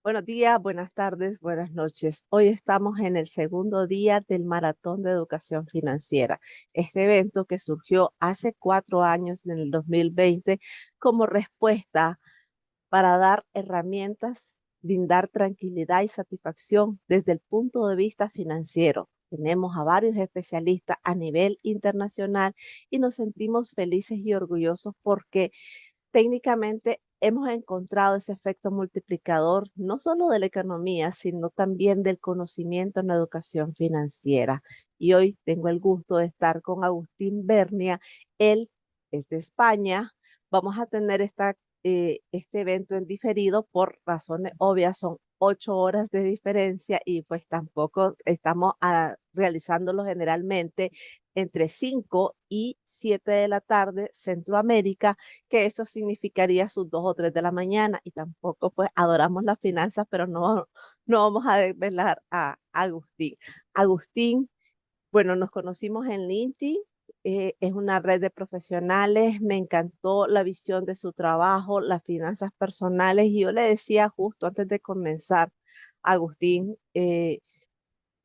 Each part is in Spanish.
Buenos días, buenas tardes, buenas noches. Hoy estamos en el segundo día del Maratón de Educación Financiera, este evento que surgió hace 4 años, en el 2020, como respuesta para dar herramientas, brindar tranquilidad y satisfacción desde el punto de vista financiero. Tenemos a varios especialistas a nivel internacional y nos sentimos felices y orgullosos porque técnicamente hemos encontrado ese efecto multiplicador no solo de la economía, sino también del conocimiento en la educación financiera. Y hoy tengo el gusto de estar con Agustín Bernia. Él es de España. Vamos a tener este evento en diferido por razones obvias. Son 8 horas de diferencia y pues tampoco estamos realizándolo generalmente entre 5 y 7 de la tarde, Centroamérica, que eso significaría sus 2 o 3 de la mañana, y tampoco pues adoramos las finanzas, pero no vamos a desvelar a Agustín. Agustín, bueno, nos conocimos en LinkedIn, es una red de profesionales, me encantó la visión de su trabajo, las finanzas personales, y yo le decía justo antes de comenzar, Agustín,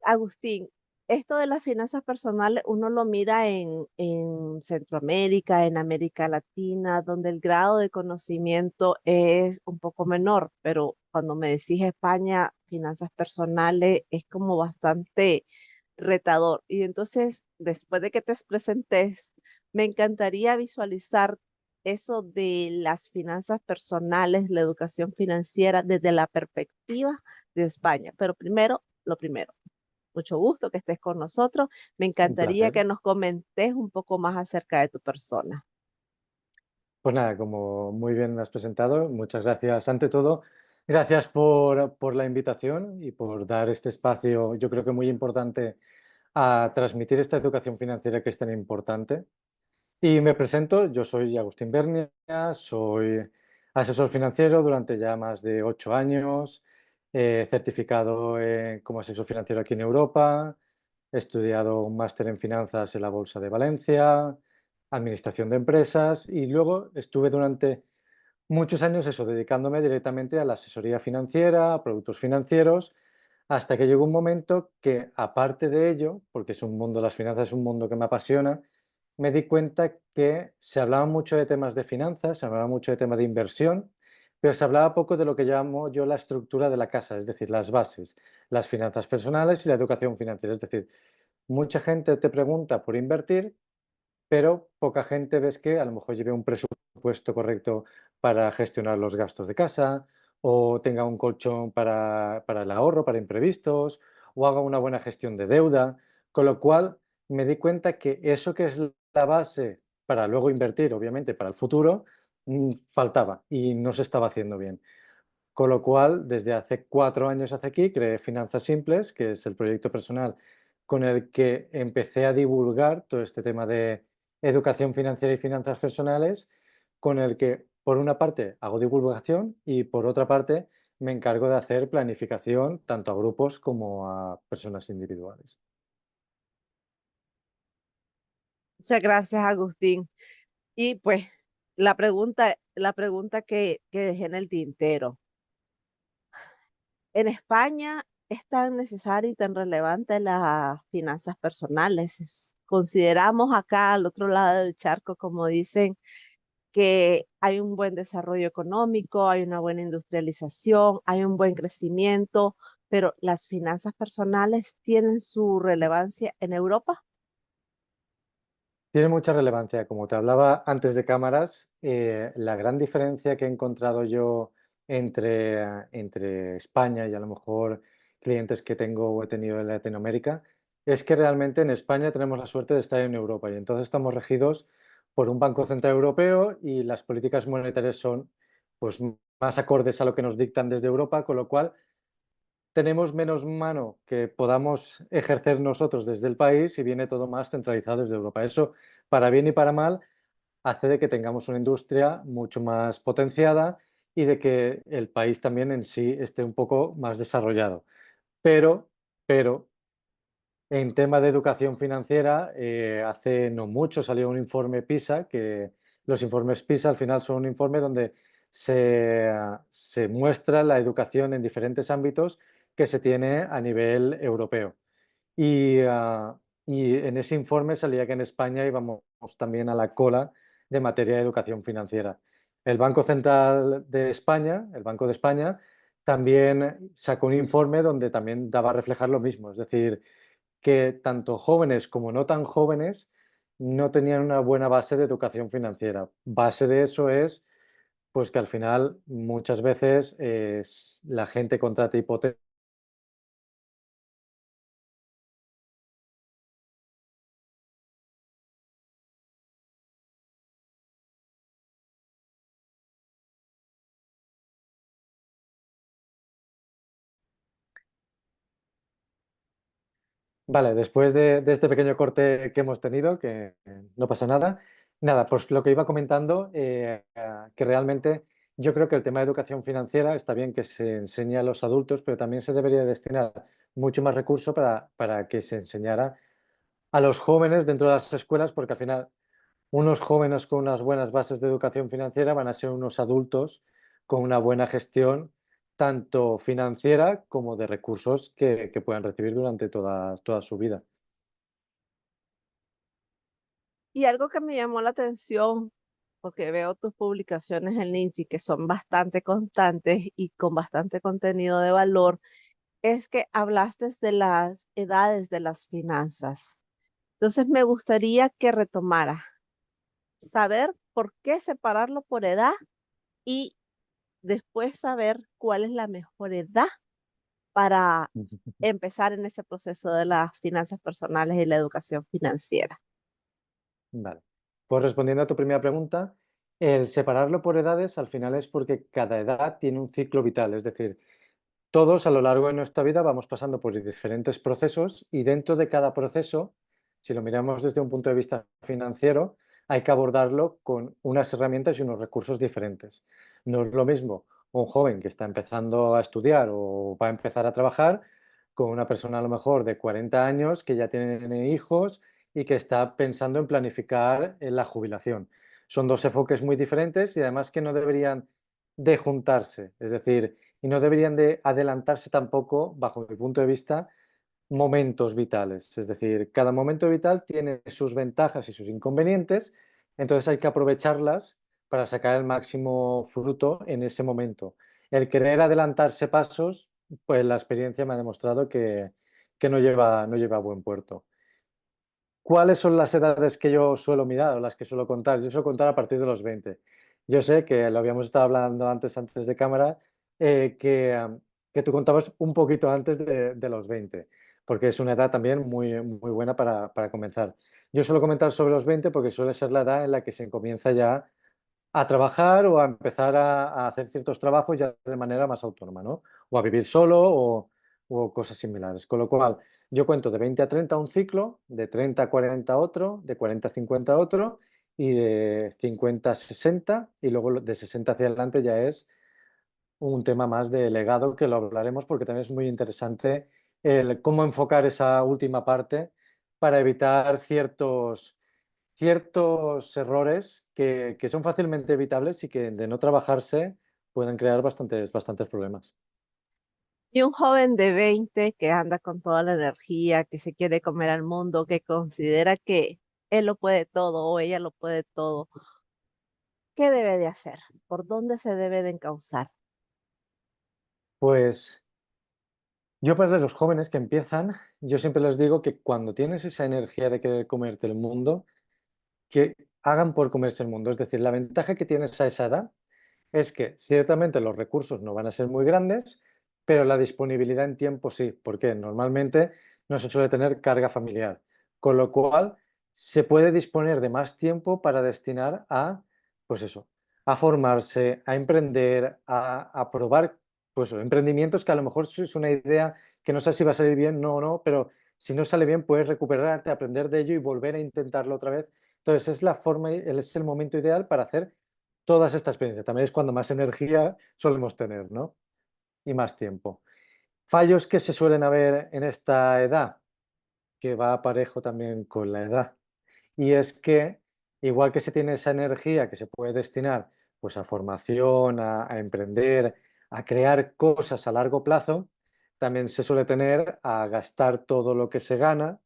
Agustín, esto de las finanzas personales uno lo mira en Centroamérica, en América Latina, donde el grado de conocimiento es un poco menor, pero cuando me decís España, finanzas personales es como bastante retador. Y entonces, después de que te presentes, me encantaría visualizar eso de las finanzas personales, la educación financiera desde la perspectiva de España. Pero primero, lo primero, mucho gusto que estés con nosotros. Me Un encantaría placer. que nos comentes un poco más acerca de tu persona. Pues nada, como muy bien me has presentado, muchas gracias. Ante todo, gracias por la invitación y por dar este espacio, yo creo que muy importante, a transmitir esta educación financiera que es tan importante. Y me presento, yo soy Agustín Bernia, soy asesor financiero durante ya más de 8 años, certificado como asesor financiero aquí en Europa, he estudiado un máster en finanzas en la Bolsa de Valencia, administración de empresas y luego estuve durante muchos años eso, dedicándome directamente a la asesoría financiera, a productos financieros, hasta que llegó un momento que, aparte de ello, porque es un mundo, las finanzas es un mundo que me apasiona, me di cuenta que se hablaba mucho de temas de finanzas, se hablaba mucho de temas de inversión, pero se hablaba poco de lo que llamo yo la estructura de la casa, es decir, las bases, las finanzas personales y la educación financiera. Es decir, mucha gente te pregunta por invertir, pero poca gente ves que a lo mejor lleve un presupuesto correcto para gestionar los gastos de casa, o tenga un colchón para el ahorro, para imprevistos, o haga una buena gestión de deuda. Con lo cual me di cuenta que eso que es la base para luego invertir, obviamente, para el futuro, faltaba y no se estaba haciendo bien. Con lo cual, desde hace 4 años hacia aquí, creé Finanzas Simples, que es el proyecto personal con el que empecé a divulgar todo este tema de educación financiera y finanzas personales, con el que, por una parte, hago divulgación y, por otra parte, me encargo de hacer planificación tanto a grupos como a personas individuales. Muchas gracias, Agustín. Y pues la pregunta que dejé en el tintero. En España es tan necesaria y tan relevante las finanzas personales. Consideramos acá al otro lado del charco, como dicen, que hay un buen desarrollo económico, hay una buena industrialización, hay un buen crecimiento, pero las finanzas personales tienen su relevancia en Europa. Tiene mucha relevancia. Como te hablaba antes de cámaras, la gran diferencia que he encontrado yo entre España y a lo mejor clientes que tengo o he tenido en Latinoamérica es que realmente en España tenemos la suerte de estar en Europa y entonces estamos regidos por un Banco Central Europeo y las políticas monetarias son pues, más acordes a lo que nos dictan desde Europa, con lo cual tenemos menos mano que podamos ejercer nosotros desde el país y viene todo más centralizado desde Europa. Eso, para bien y para mal, hace de que tengamos una industria mucho más potenciada y de que el país también en sí esté un poco más desarrollado. Pero, en tema de educación financiera, hace no mucho salió un informe PISA, que los informes PISA al final son un informe donde se muestra la educación en diferentes ámbitos que se tiene a nivel europeo. Y, y en ese informe salía que en España íbamos también a la cola de materia de educación financiera. El Banco Central de España, el Banco de España, también sacó un informe donde también daba a reflejar lo mismo, es decir, que tanto jóvenes como no tan jóvenes no tenían una buena base de educación financiera. Base de eso es pues que al final muchas veces la gente contrata hipotecas. Vale, después de este pequeño corte que hemos tenido, que no pasa nada, nada, pues lo que iba comentando, que realmente yo creo que el tema de educación financiera está bien que se enseñe a los adultos, pero también se debería destinar mucho más recurso para que se enseñara a los jóvenes dentro de las escuelas, porque al final unos jóvenes con unas buenas bases de educación financiera van a ser unos adultos con una buena gestión, tanto financiera como de recursos que puedan recibir durante toda su vida. Y algo que me llamó la atención, porque veo tus publicaciones en LinkedIn que son bastante constantes y con bastante contenido de valor, es que hablaste de las edades de las finanzas. Entonces me gustaría que retomara saber por qué separarlo por edad y después saber cuál es la mejor edad para empezar en ese proceso de las finanzas personales y la educación financiera. Vale. Pues respondiendo a tu primera pregunta, el separarlo por edades al final es porque cada edad tiene un ciclo vital, es decir, todos a lo largo de nuestra vida vamos pasando por diferentes procesos y dentro de cada proceso, si lo miramos desde un punto de vista financiero, hay que abordarlo con unas herramientas y unos recursos diferentes. No es lo mismo un joven que está empezando a estudiar o va a empezar a trabajar con una persona a lo mejor de 40 años que ya tiene hijos y que está pensando en planificar la jubilación. Son dos enfoques muy diferentes y además que no deberían de juntarse, es decir, y no deberían de adelantarse tampoco, bajo mi punto de vista, momentos vitales. Es decir, cada momento vital tiene sus ventajas y sus inconvenientes, entonces hay que aprovecharlas para sacar el máximo fruto en ese momento. El querer adelantarse pasos, pues la experiencia me ha demostrado que no lleva a buen puerto. ¿Cuáles son las edades que yo suelo mirar o las que suelo contar? Yo suelo contar a partir de los 20. Yo sé que lo habíamos estado hablando antes de cámara, que tú contabas un poquito antes de los 20, porque es una edad también muy buena para comenzar. Yo suelo comentar sobre los 20 porque suele ser la edad en la que se comienza ya a trabajar o a empezar a hacer ciertos trabajos ya de manera más autónoma, ¿no? O a vivir solo o cosas similares. Con lo cual, yo cuento de 20 a 30 un ciclo, de 30 a 40 otro, de 40 a 50 otro y de 50 a 60 y luego de 60 hacia adelante ya es un tema más de legado que lo hablaremos porque también es muy interesante el cómo enfocar esa última parte para evitar ciertos errores que son fácilmente evitables y que de no trabajarse pueden crear bastantes problemas. Y un joven de 20 que anda con toda la energía, que se quiere comer al mundo, que considera que él lo puede todo o ella lo puede todo, ¿qué debe de hacer? ¿Por dónde se debe de encauzar? Pues yo para los jóvenes que empiezan, yo siempre les digo que cuando tienes esa energía de querer comerte el mundo, que hagan por comerse el mundo. Es decir, la ventaja que tienes a esa edad es que ciertamente los recursos no van a ser muy grandes, pero la disponibilidad en tiempo sí, porque normalmente no se suele tener carga familiar, con lo cual se puede disponer de más tiempo para destinar a, pues eso, a formarse, a emprender, a probar, pues emprendimientos que a lo mejor si es una idea que no sé si va a salir bien, no o no, pero si no sale bien puedes recuperarte, aprender de ello y volver a intentarlo otra vez. Entonces es la forma, es el momento ideal para hacer todas esta experiencia. También es cuando más energía solemos tener, ¿no? Y más tiempo. Fallos que se suelen haber en esta edad, que va parejo también con la edad. Y es que, igual que se tiene esa energía que se puede destinar pues a formación, a emprender, a crear cosas a largo plazo, también se suele tener a gastar todo lo que se gana,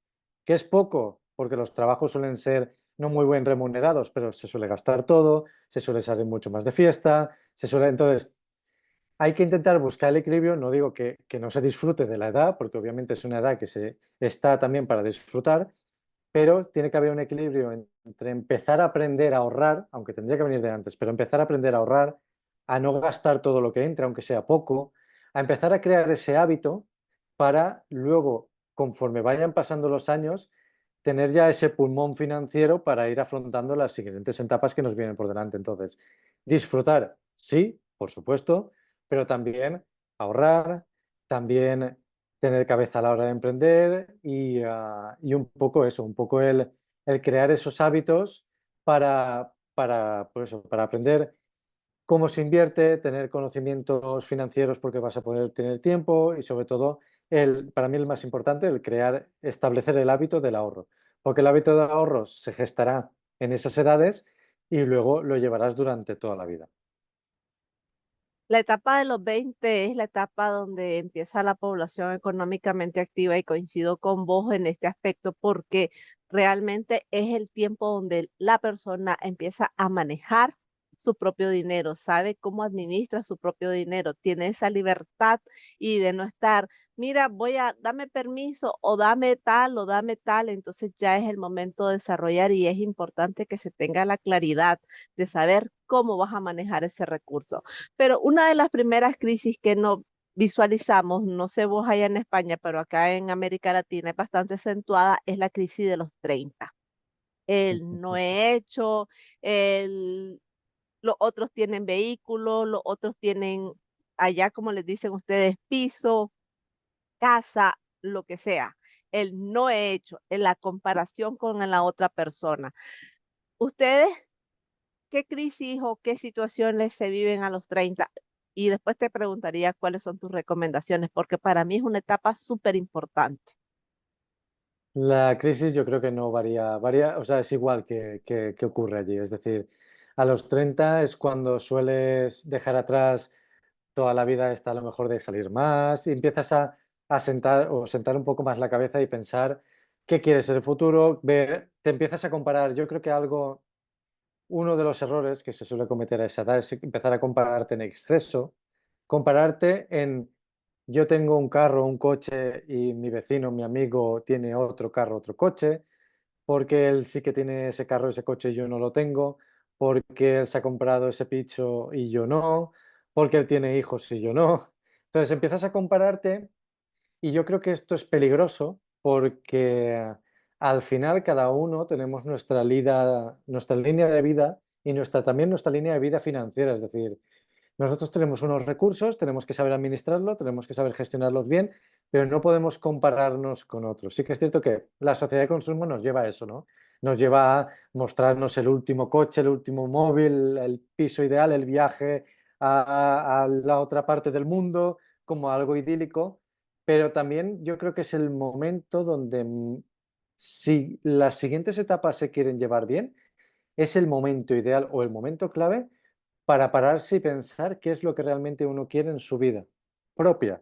que es poco, porque los trabajos suelen ser no muy bien remunerados, pero se suele gastar todo, se suele salir mucho más de fiesta, entonces hay que intentar buscar el equilibrio, no digo que no se disfrute de la edad, porque obviamente es una edad que se está también para disfrutar, pero tiene que haber un equilibrio entre empezar a aprender a ahorrar, aunque tendría que venir de antes, pero empezar a aprender a ahorrar, a no gastar todo lo que entra, aunque sea poco, a empezar a crear ese hábito para luego, conforme vayan pasando los años, tener ya ese pulmón financiero para ir afrontando las siguientes etapas que nos vienen por delante. Entonces, disfrutar, sí, por supuesto, pero también ahorrar, también tener cabeza a la hora de emprender y un poco eso, un poco el crear esos hábitos pues eso, para aprender cómo se invierte, tener conocimientos financieros porque vas a poder tener tiempo y sobre todo, para mí el más importante, establecer el hábito del ahorro, porque el hábito del ahorro se gestará en esas edades y luego lo llevarás durante toda la vida. La etapa de los 20 es la etapa donde empieza la población económicamente activa y coincido con vos en este aspecto porque realmente es el tiempo donde la persona empieza a manejar su propio dinero, sabe cómo administra su propio dinero, tiene esa libertad y de no estar, mira, dame permiso o dame tal, entonces ya es el momento de desarrollar y es importante que se tenga la claridad de saber cómo vas a manejar ese recurso. Pero una de las primeras crisis que no visualizamos, no sé vos allá en España, pero acá en América Latina es bastante acentuada, es la crisis de los 30. El no he hecho, el, los otros tienen vehículos, los otros tienen allá, como les dicen ustedes, piso, casa, lo que sea. El no he hecho, en la comparación con la otra persona. ¿Ustedes qué crisis o qué situaciones se viven a los 30? Y después te preguntaría cuáles son tus recomendaciones, porque para mí es una etapa súper importante. La crisis yo creo que no varía, o sea, es igual que ocurre allí. Es decir, a los 30 es cuando sueles dejar atrás toda la vida está a lo mejor de salir más y empiezas a sentar un poco más la cabeza y pensar qué quieres en el futuro, te empiezas a comparar. Yo creo que uno de los errores que se suele cometer a esa edad es empezar a compararte en exceso, compararte en yo tengo un carro, un coche y mi vecino, mi amigo tiene otro carro, otro coche, porque él sí que tiene ese carro, ese coche y yo no lo tengo, porque él se ha comprado ese piso y yo no, porque él tiene hijos y yo no. Entonces empiezas a compararte y yo creo que esto es peligroso porque al final cada uno tenemos nuestra línea de vida y también nuestra línea de vida financiera. Es decir, nosotros tenemos unos recursos, tenemos que saber administrarlo, tenemos que saber gestionarlos bien, pero no podemos compararnos con otros. Sí que es cierto que la sociedad de consumo nos lleva a eso, ¿no? Nos lleva a mostrarnos el último coche, el último móvil, el piso ideal, el viaje a la otra parte del mundo como algo idílico, pero también yo creo que es el momento donde si las siguientes etapas se quieren llevar bien, es el momento ideal o el momento clave para pararse y pensar qué es lo que realmente uno quiere en su vida propia,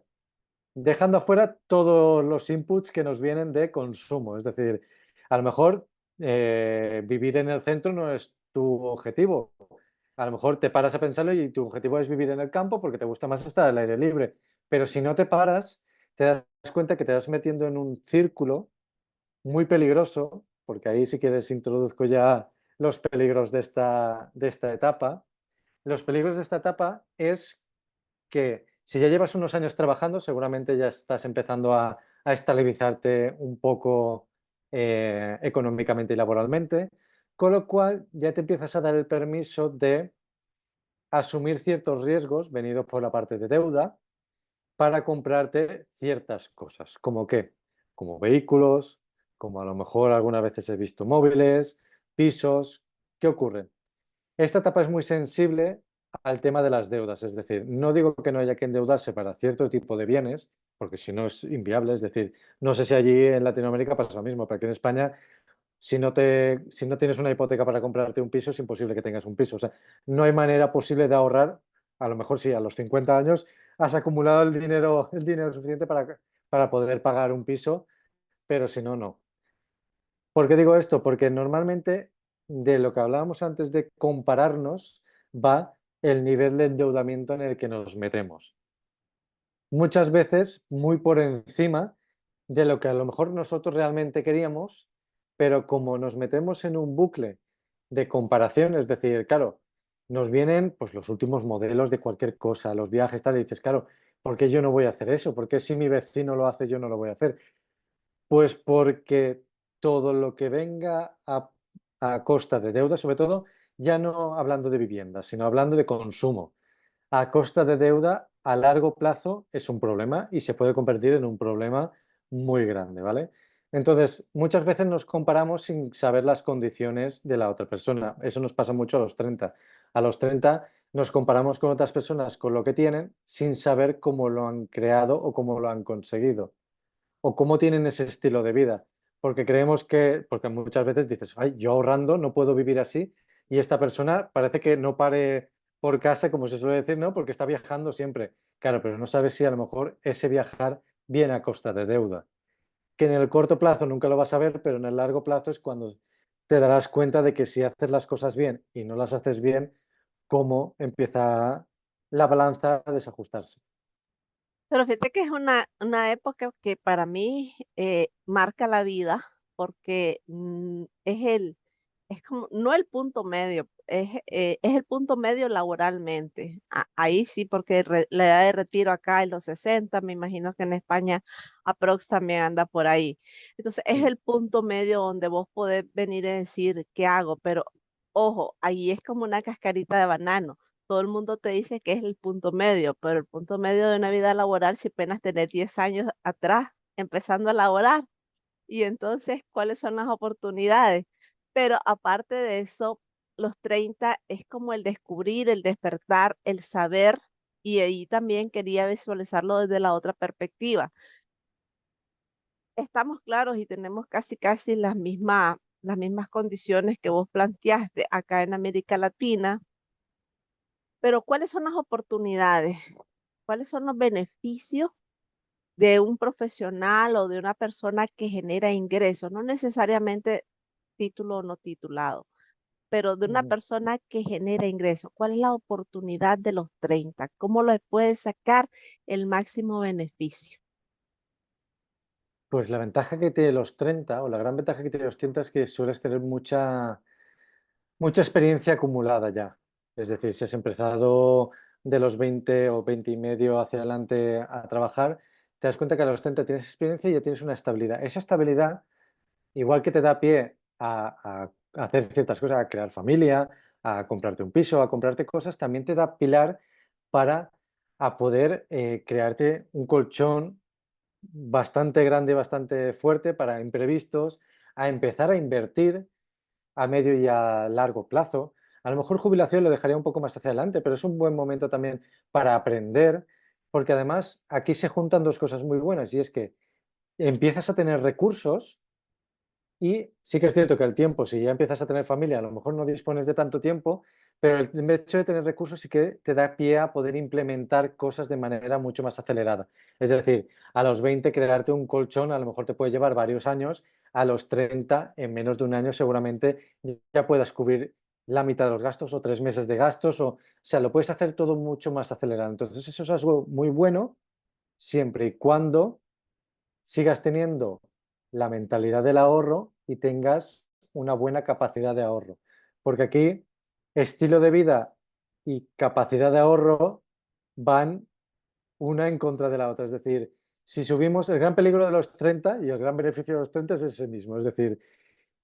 dejando afuera todos los inputs que nos vienen de consumo. Es decir, a lo mejor vivir en el centro no es tu objetivo. A lo mejor te paras a pensarlo y tu objetivo es vivir en el campo porque te gusta más estar al aire libre. Pero si no te paras, te das cuenta que te vas metiendo en un círculo muy peligroso, porque ahí si quieres introduzco ya los peligros de esta etapa. Los peligros de esta etapa es que si ya llevas unos años trabajando, seguramente ya estás empezando a estabilizarte un poco económicamente y laboralmente, con lo cual ya te empiezas a dar el permiso de asumir ciertos riesgos venidos por la parte de deuda para comprarte ciertas cosas, como qué, como vehículos, como a lo mejor algunas veces he visto móviles, pisos. ¿Qué ocurre? Esta etapa es muy sensible al tema de las deudas, es decir, no digo que no haya que endeudarse para cierto tipo de bienes, porque si no es inviable, es decir, no sé si allí en Latinoamérica pasa lo mismo, pero aquí en España si no tienes una hipoteca para comprarte un piso, es imposible que tengas un piso. O sea, no hay manera posible de ahorrar. A lo mejor sí, a los 50 años has acumulado el dinero suficiente para poder pagar un piso, pero si no, no. ¿Por qué digo esto? Porque normalmente de lo que hablábamos antes de compararnos va el nivel de endeudamiento en el que nos metemos. Muchas veces muy por encima de lo que a lo mejor nosotros realmente queríamos, pero como nos metemos en un bucle de comparación, es decir, claro, nos vienen pues los últimos modelos de cualquier cosa, los viajes, tal, y dices, claro, ¿por qué yo no voy a hacer eso? ¿Por qué si mi vecino lo hace yo no lo voy a hacer? Pues porque todo lo que venga a costa de deuda, sobre todo, ya no hablando de vivienda, sino hablando de consumo, a costa de deuda a largo plazo es un problema y se puede convertir en un problema muy grande, ¿vale? Entonces, muchas veces nos comparamos sin saber las condiciones de la otra persona. Eso nos pasa mucho a los 30. A los 30 nos comparamos con otras personas con lo que tienen sin saber cómo lo han creado o cómo lo han conseguido o cómo tienen ese estilo de vida. Porque creemos que, porque muchas veces dices, ay, yo ahorrando no puedo vivir así y esta persona parece que no pare por casa, como se suele decir, ¿no? Porque está viajando siempre. Claro, pero no sabes si a lo mejor ese viajar viene a costa de deuda. Que en el corto plazo nunca lo vas a ver, pero en el largo plazo es cuando te darás cuenta de que si haces las cosas bien y no las haces bien, cómo empieza la balanza a desajustarse. Pero fíjate que es una época que para mí marca la vida porque es como, no el punto medio, es el punto medio laboralmente. Ahí sí, porque la edad de retiro acá es los 60, me imagino que en España aprox también anda por ahí. Entonces es Mm. el punto medio donde vos podés venir a decir qué hago, pero ojo, ahí es como una cascarita de banano. Todo el mundo te dice que es el punto medio, pero el punto medio de una vida laboral, si apenas tenés 10 años atrás empezando a laborar, y entonces, ¿cuáles son las oportunidades? Pero aparte de eso, los 30 es como el descubrir, el despertar, el saber, y ahí también quería visualizarlo desde la otra perspectiva. Estamos claros y tenemos casi, casi las mismas condiciones que vos planteaste acá en América Latina, pero ¿cuáles son las oportunidades? ¿Cuáles son los beneficios de un profesional o de una persona que genera ingresos? No necesariamente título o no titulado, pero de una Ujú. persona que genera ingresos. ¿Cuál es la oportunidad de los 30? ¿Cómo le puede sacar el máximo beneficio? Pues la ventaja que tiene los 30 o la gran ventaja que tiene los 30 es que sueles tener mucha experiencia acumulada ya. Es decir, si has empezado de los 20 o 20 y medio hacia adelante a trabajar, te das cuenta que a los 30 tienes experiencia y ya tienes una estabilidad. Esa estabilidad, igual que te da pie a hacer ciertas cosas, a crear familia, a comprarte un piso, a comprarte cosas, también te da pilar para a poder crearte un colchón bastante grande, bastante fuerte para imprevistos, a empezar a invertir a medio y a largo plazo. A lo mejor jubilación lo dejaría un poco más hacia adelante, pero es un buen momento también para aprender, porque además aquí se juntan dos cosas muy buenas y es que empiezas a tener recursos y sí que es cierto que el tiempo, si ya empiezas a tener familia, a lo mejor no dispones de tanto tiempo, pero el hecho de tener recursos sí que te da pie a poder implementar cosas de manera mucho más acelerada. Es decir, a los 20 crearte un colchón a lo mejor te puede llevar varios años, a los 30 en menos de un año seguramente ya puedas cubrir la mitad de los gastos o 3 meses de gastos, o sea, lo puedes hacer todo mucho más acelerado. Entonces eso es algo muy bueno siempre y cuando sigas teniendo la mentalidad del ahorro y tengas una buena capacidad de ahorro. Porque aquí estilo de vida y capacidad de ahorro van una en contra de la otra. Es decir, si subimos el gran peligro de los 30 y el gran beneficio de los 30 es ese mismo. Es decir,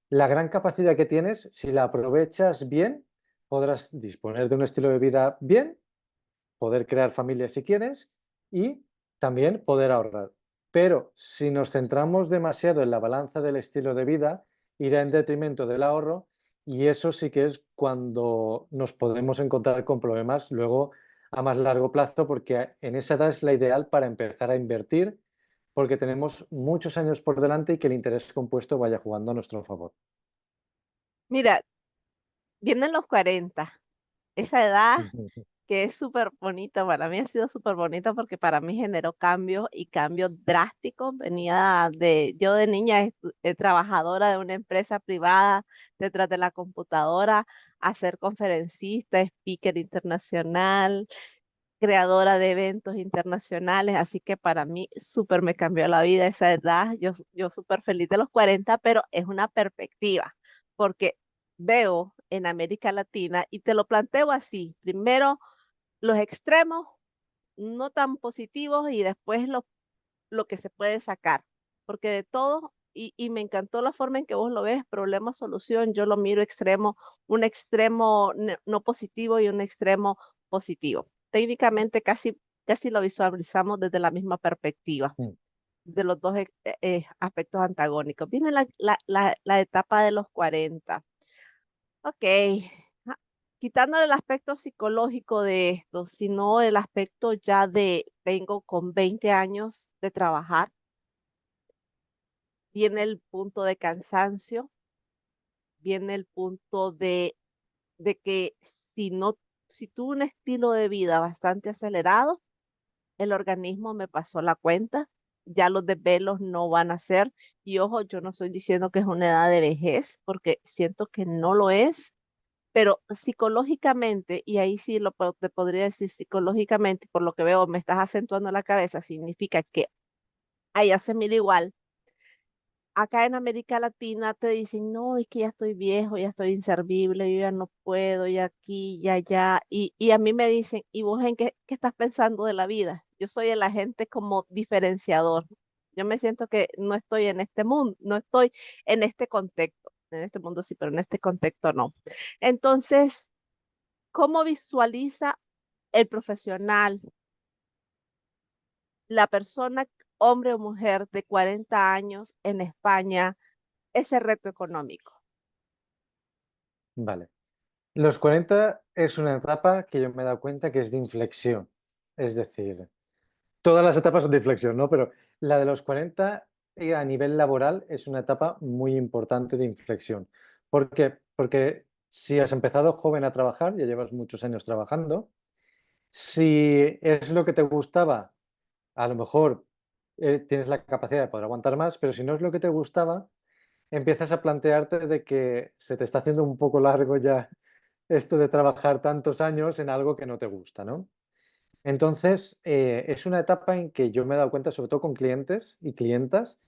la gran capacidad que tienes, si la aprovechas bien, podrás disponer de un estilo de vida bien, poder crear familia si quieres y también poder ahorrar. Pero si nos centramos demasiado en la balanza del estilo de vida, irá en detrimento del ahorro y eso sí que es cuando nos podemos encontrar con problemas luego a más largo plazo, porque en esa edad es la ideal para empezar a invertir, porque tenemos muchos años por delante y que el interés compuesto vaya jugando a nuestro favor. Mira, vienen los 40, esa edad que es súper bonita, para mí ha sido súper bonita porque para mí generó cambios y cambios drásticos. Yo de niña trabajadora de una empresa privada detrás de la computadora, a ser conferencista, speaker internacional, creadora de eventos internacionales, así que para mí súper me cambió la vida esa edad. Yo súper feliz de los 40, pero es una perspectiva, porque veo en América Latina y te lo planteo así, primero los extremos no tan positivos y después lo que se puede sacar, porque de todo, y me encantó la forma en que vos lo ves, problema, solución, yo lo miro extremo, un extremo no positivo y un extremo positivo. Técnicamente casi lo visualizamos desde la misma perspectiva de los dos aspectos antagónicos. Viene la etapa de los 40. Ok, quitándole el aspecto psicológico de esto, sino el aspecto ya de vengo con 20 años de trabajar, viene el punto de cansancio, viene el punto de que si no, si tuve un estilo de vida bastante acelerado, el organismo me pasó la cuenta, ya los desvelos no van a ser, y ojo, yo no estoy diciendo que es una edad de vejez, porque siento que no lo es, pero psicológicamente, y ahí sí te podría decir psicológicamente, por lo que veo, me estás acentuando la cabeza, significa que allá se mira igual. Acá en América Latina te dicen, no, es que ya estoy viejo, ya estoy inservible, yo ya no puedo, ya aquí, ya allá. Y a mí me dicen, ¿y vos en qué estás pensando de la vida? Yo soy el agente como diferenciador. Yo me siento que no estoy en este mundo, no estoy en este contexto. En este mundo sí, pero en este contexto no. Entonces, ¿cómo visualiza el profesional, la persona, hombre o mujer de 40 años en España, ese reto económico? Vale. Los 40 es una etapa que yo me he dado cuenta que es de inflexión. Es decir, todas las etapas son de inflexión, ¿no? Pero la de los 40 a nivel laboral es una etapa muy importante de inflexión. ¿Por qué? Porque si has empezado joven a trabajar, ya llevas muchos años trabajando, si es lo que te gustaba, a lo mejor tienes la capacidad de poder aguantar más, pero si no es lo que te gustaba, empiezas a plantearte de que se te está haciendo un poco largo ya esto de trabajar tantos años en algo que no te gusta, ¿no? Entonces, es una etapa en que yo me he dado cuenta, sobre todo con clientes y clientas,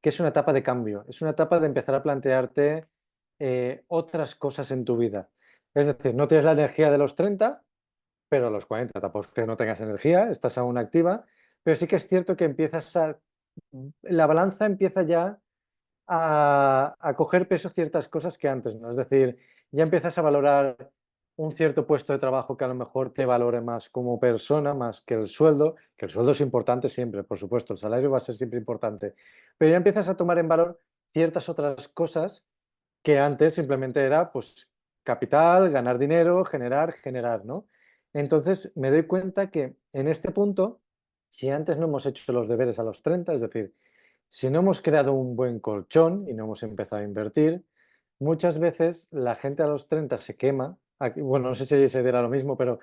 que es una etapa de cambio, es una etapa de empezar a plantearte otras cosas en tu vida. Es decir, no tienes la energía de los 30, pero a los 40 tampoco es que no tengas energía, estás aún activa, pero sí que es cierto que la balanza empieza ya a coger peso ciertas cosas que antes no. Es decir, ya empiezas a valorar un cierto puesto de trabajo que a lo mejor te valore más como persona, más que el sueldo es importante siempre, por supuesto, el salario va a ser siempre importante, pero ya empiezas a tomar en valor ciertas otras cosas que antes simplemente era pues capital, ganar dinero, generar, ¿no? Entonces me doy cuenta que en este punto, si antes no hemos hecho los deberes a los 30, es decir, si no hemos creado un buen colchón y no hemos empezado a invertir, muchas veces la gente a los 30 se quema. Bueno, no sé si se dirá lo mismo, pero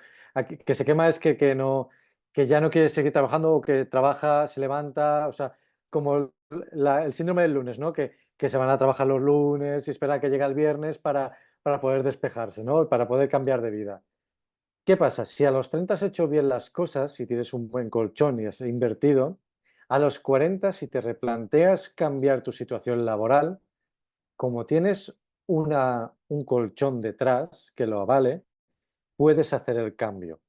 que se quema es no, que ya no quiere seguir trabajando o que trabaja, se levanta, o sea, como el síndrome del lunes, ¿no? Que se van a trabajar los lunes y esperan que llegue el viernes para poder despejarse, ¿no? Para poder cambiar de vida. ¿Qué pasa? Si a los 30 has hecho bien las cosas, si tienes un buen colchón y has invertido, a los 40, si te replanteas cambiar tu situación laboral, como tienes un colchón detrás que lo avale, puedes hacer el cambio,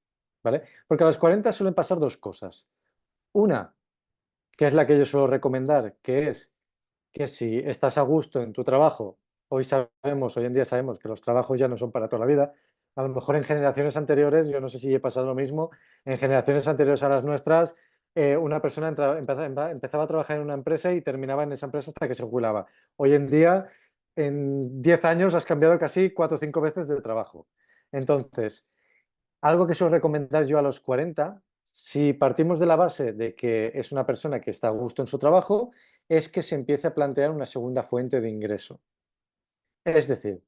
¿vale? Porque a los 40 suelen pasar dos cosas. Una, que es la que yo suelo recomendar, que es que si estás a gusto en tu trabajo, hoy en día sabemos que los trabajos ya no son para toda la vida, a lo mejor en generaciones anteriores, yo no sé si he pasado lo mismo, en generaciones anteriores a las nuestras, una persona empezaba a trabajar en una empresa y terminaba en esa empresa hasta que se jubilaba. Hoy en día, en 10 años, has cambiado casi 4 o 5 veces de trabajo. Entonces, algo que suelo recomendar yo a los 40, si partimos de la base de que es una persona que está a gusto en su trabajo, es que se empiece a plantear una segunda fuente de ingreso. Es decir,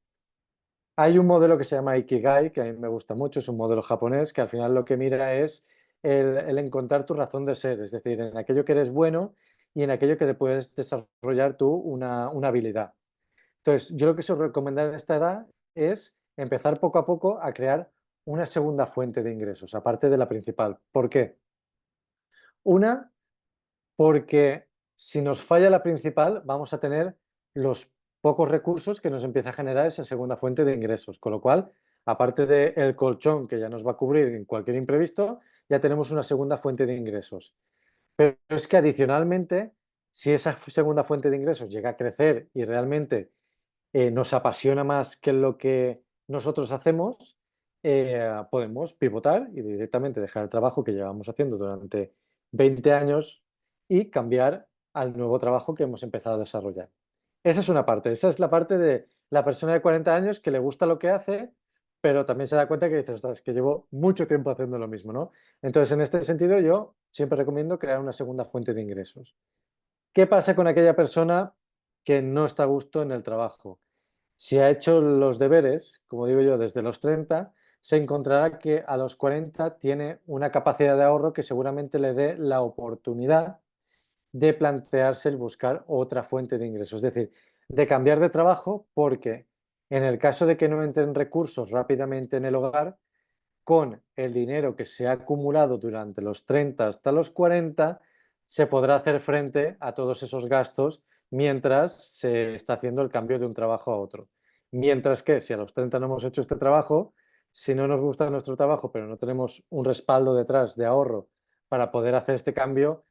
Hay un modelo que se llama Ikigai, que a mí me gusta mucho, es un modelo japonés que al final lo que mira es el encontrar tu razón de ser, es decir, en aquello que eres bueno y en aquello que te puedes desarrollar tú una habilidad. Entonces, yo lo que os recomendaría en esta edad es empezar poco a poco a crear una segunda fuente de ingresos, aparte de la principal. ¿Por qué? Una, porque si nos falla la principal, vamos a tener los pocos recursos que nos empieza a generar esa segunda fuente de ingresos. Con lo cual, aparte del colchón que ya nos va a cubrir en cualquier imprevisto, ya tenemos una segunda fuente de ingresos. Pero es que adicionalmente, si esa segunda fuente de ingresos llega a crecer y realmente nos apasiona más que lo que nosotros hacemos, podemos pivotar y directamente dejar el trabajo que llevamos haciendo durante 20 años y cambiar al nuevo trabajo que hemos empezado a desarrollar. Esa es una parte, esa es la parte de la persona de 40 años que le gusta lo que hace, pero también se da cuenta que dices, ostras, que llevo mucho tiempo haciendo lo mismo, ¿no? Entonces, en este sentido, yo siempre recomiendo crear una segunda fuente de ingresos. ¿Qué pasa con aquella persona que no está a gusto en el trabajo? Si ha hecho los deberes, como digo yo, desde los 30, se encontrará que a los 40 tiene una capacidad de ahorro que seguramente le dé la oportunidad de plantearse el buscar otra fuente de ingresos, es decir, de cambiar de trabajo porque en el caso de que no entren recursos rápidamente en el hogar, con el dinero que se ha acumulado durante los 30 hasta los 40, se podrá hacer frente a todos esos gastos mientras se está haciendo el cambio de un trabajo a otro. Mientras que si a los 30 no hemos hecho este trabajo, si no nos gusta nuestro trabajo, pero no tenemos un respaldo detrás de ahorro para poder hacer este cambio,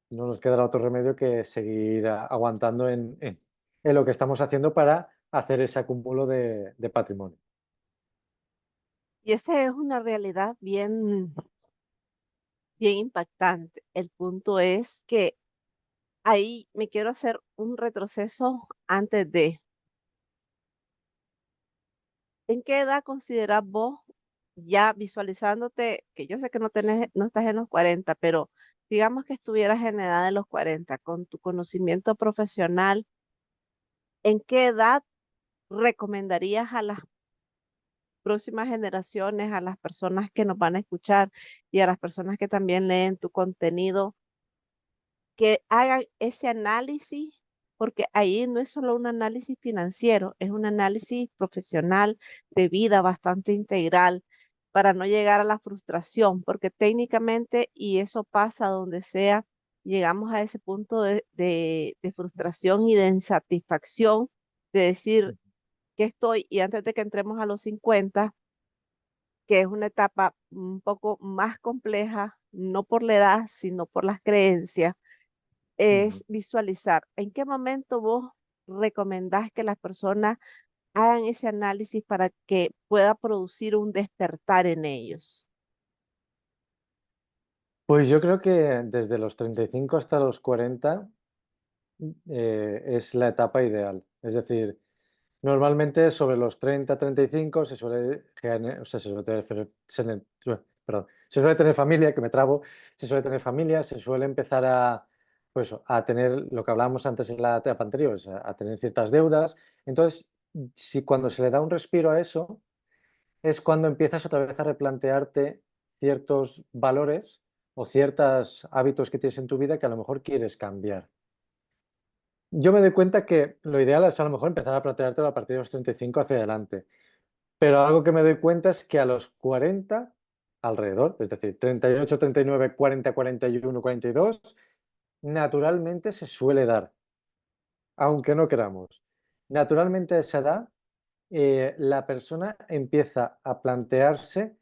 no nos quedará otro remedio que seguir aguantando en lo que estamos haciendo para hacer ese acúmulo de patrimonio. Y esa es una realidad bien impactante. El punto es que ahí me quiero hacer un retroceso antes de, ¿en qué edad consideras vos, ya visualizándote, que yo sé que no estás en los 40, pero digamos que estuvieras en la edad de los 40, con tu conocimiento profesional, ¿en qué edad recomendarías a las próximas generaciones, a las personas que nos van a escuchar y a las personas que también leen tu contenido, que hagan ese análisis? Porque ahí no es solo un análisis financiero, es un análisis profesional de vida bastante integral para no llegar a la frustración, porque técnicamente, y eso pasa donde sea, llegamos a ese punto de frustración y de insatisfacción, de decir que estoy, y antes de que entremos a los 50, que es una etapa un poco más compleja, no por la edad, sino por las creencias, Ujú. es visualizar en qué momento vos recomendás que las personas hagan ese análisis para que pueda producir un despertar en ellos. Pues yo creo que desde los 35 hasta los 40 es la etapa ideal. Es decir, normalmente sobre los 30, 35 se suele, o sea, se suele tener, perdón, se suele tener familia, que me trabo, se suele tener familia, se suele empezar pues, a tener lo que hablábamos antes en la etapa anterior, a tener ciertas deudas. Entonces, si cuando se le da un respiro a eso, es cuando empiezas otra vez a replantearte ciertos valores o ciertos hábitos que tienes en tu vida que a lo mejor quieres cambiar. Yo me doy cuenta que lo ideal es a lo mejor empezar a planteártelo a partir de los 35 hacia adelante, pero algo que me doy cuenta es que a los 40 alrededor, es decir, 38, 39, 40, 41, 42, naturalmente se suele dar, aunque no queramos. Naturalmente a esa edad la persona empieza a plantearse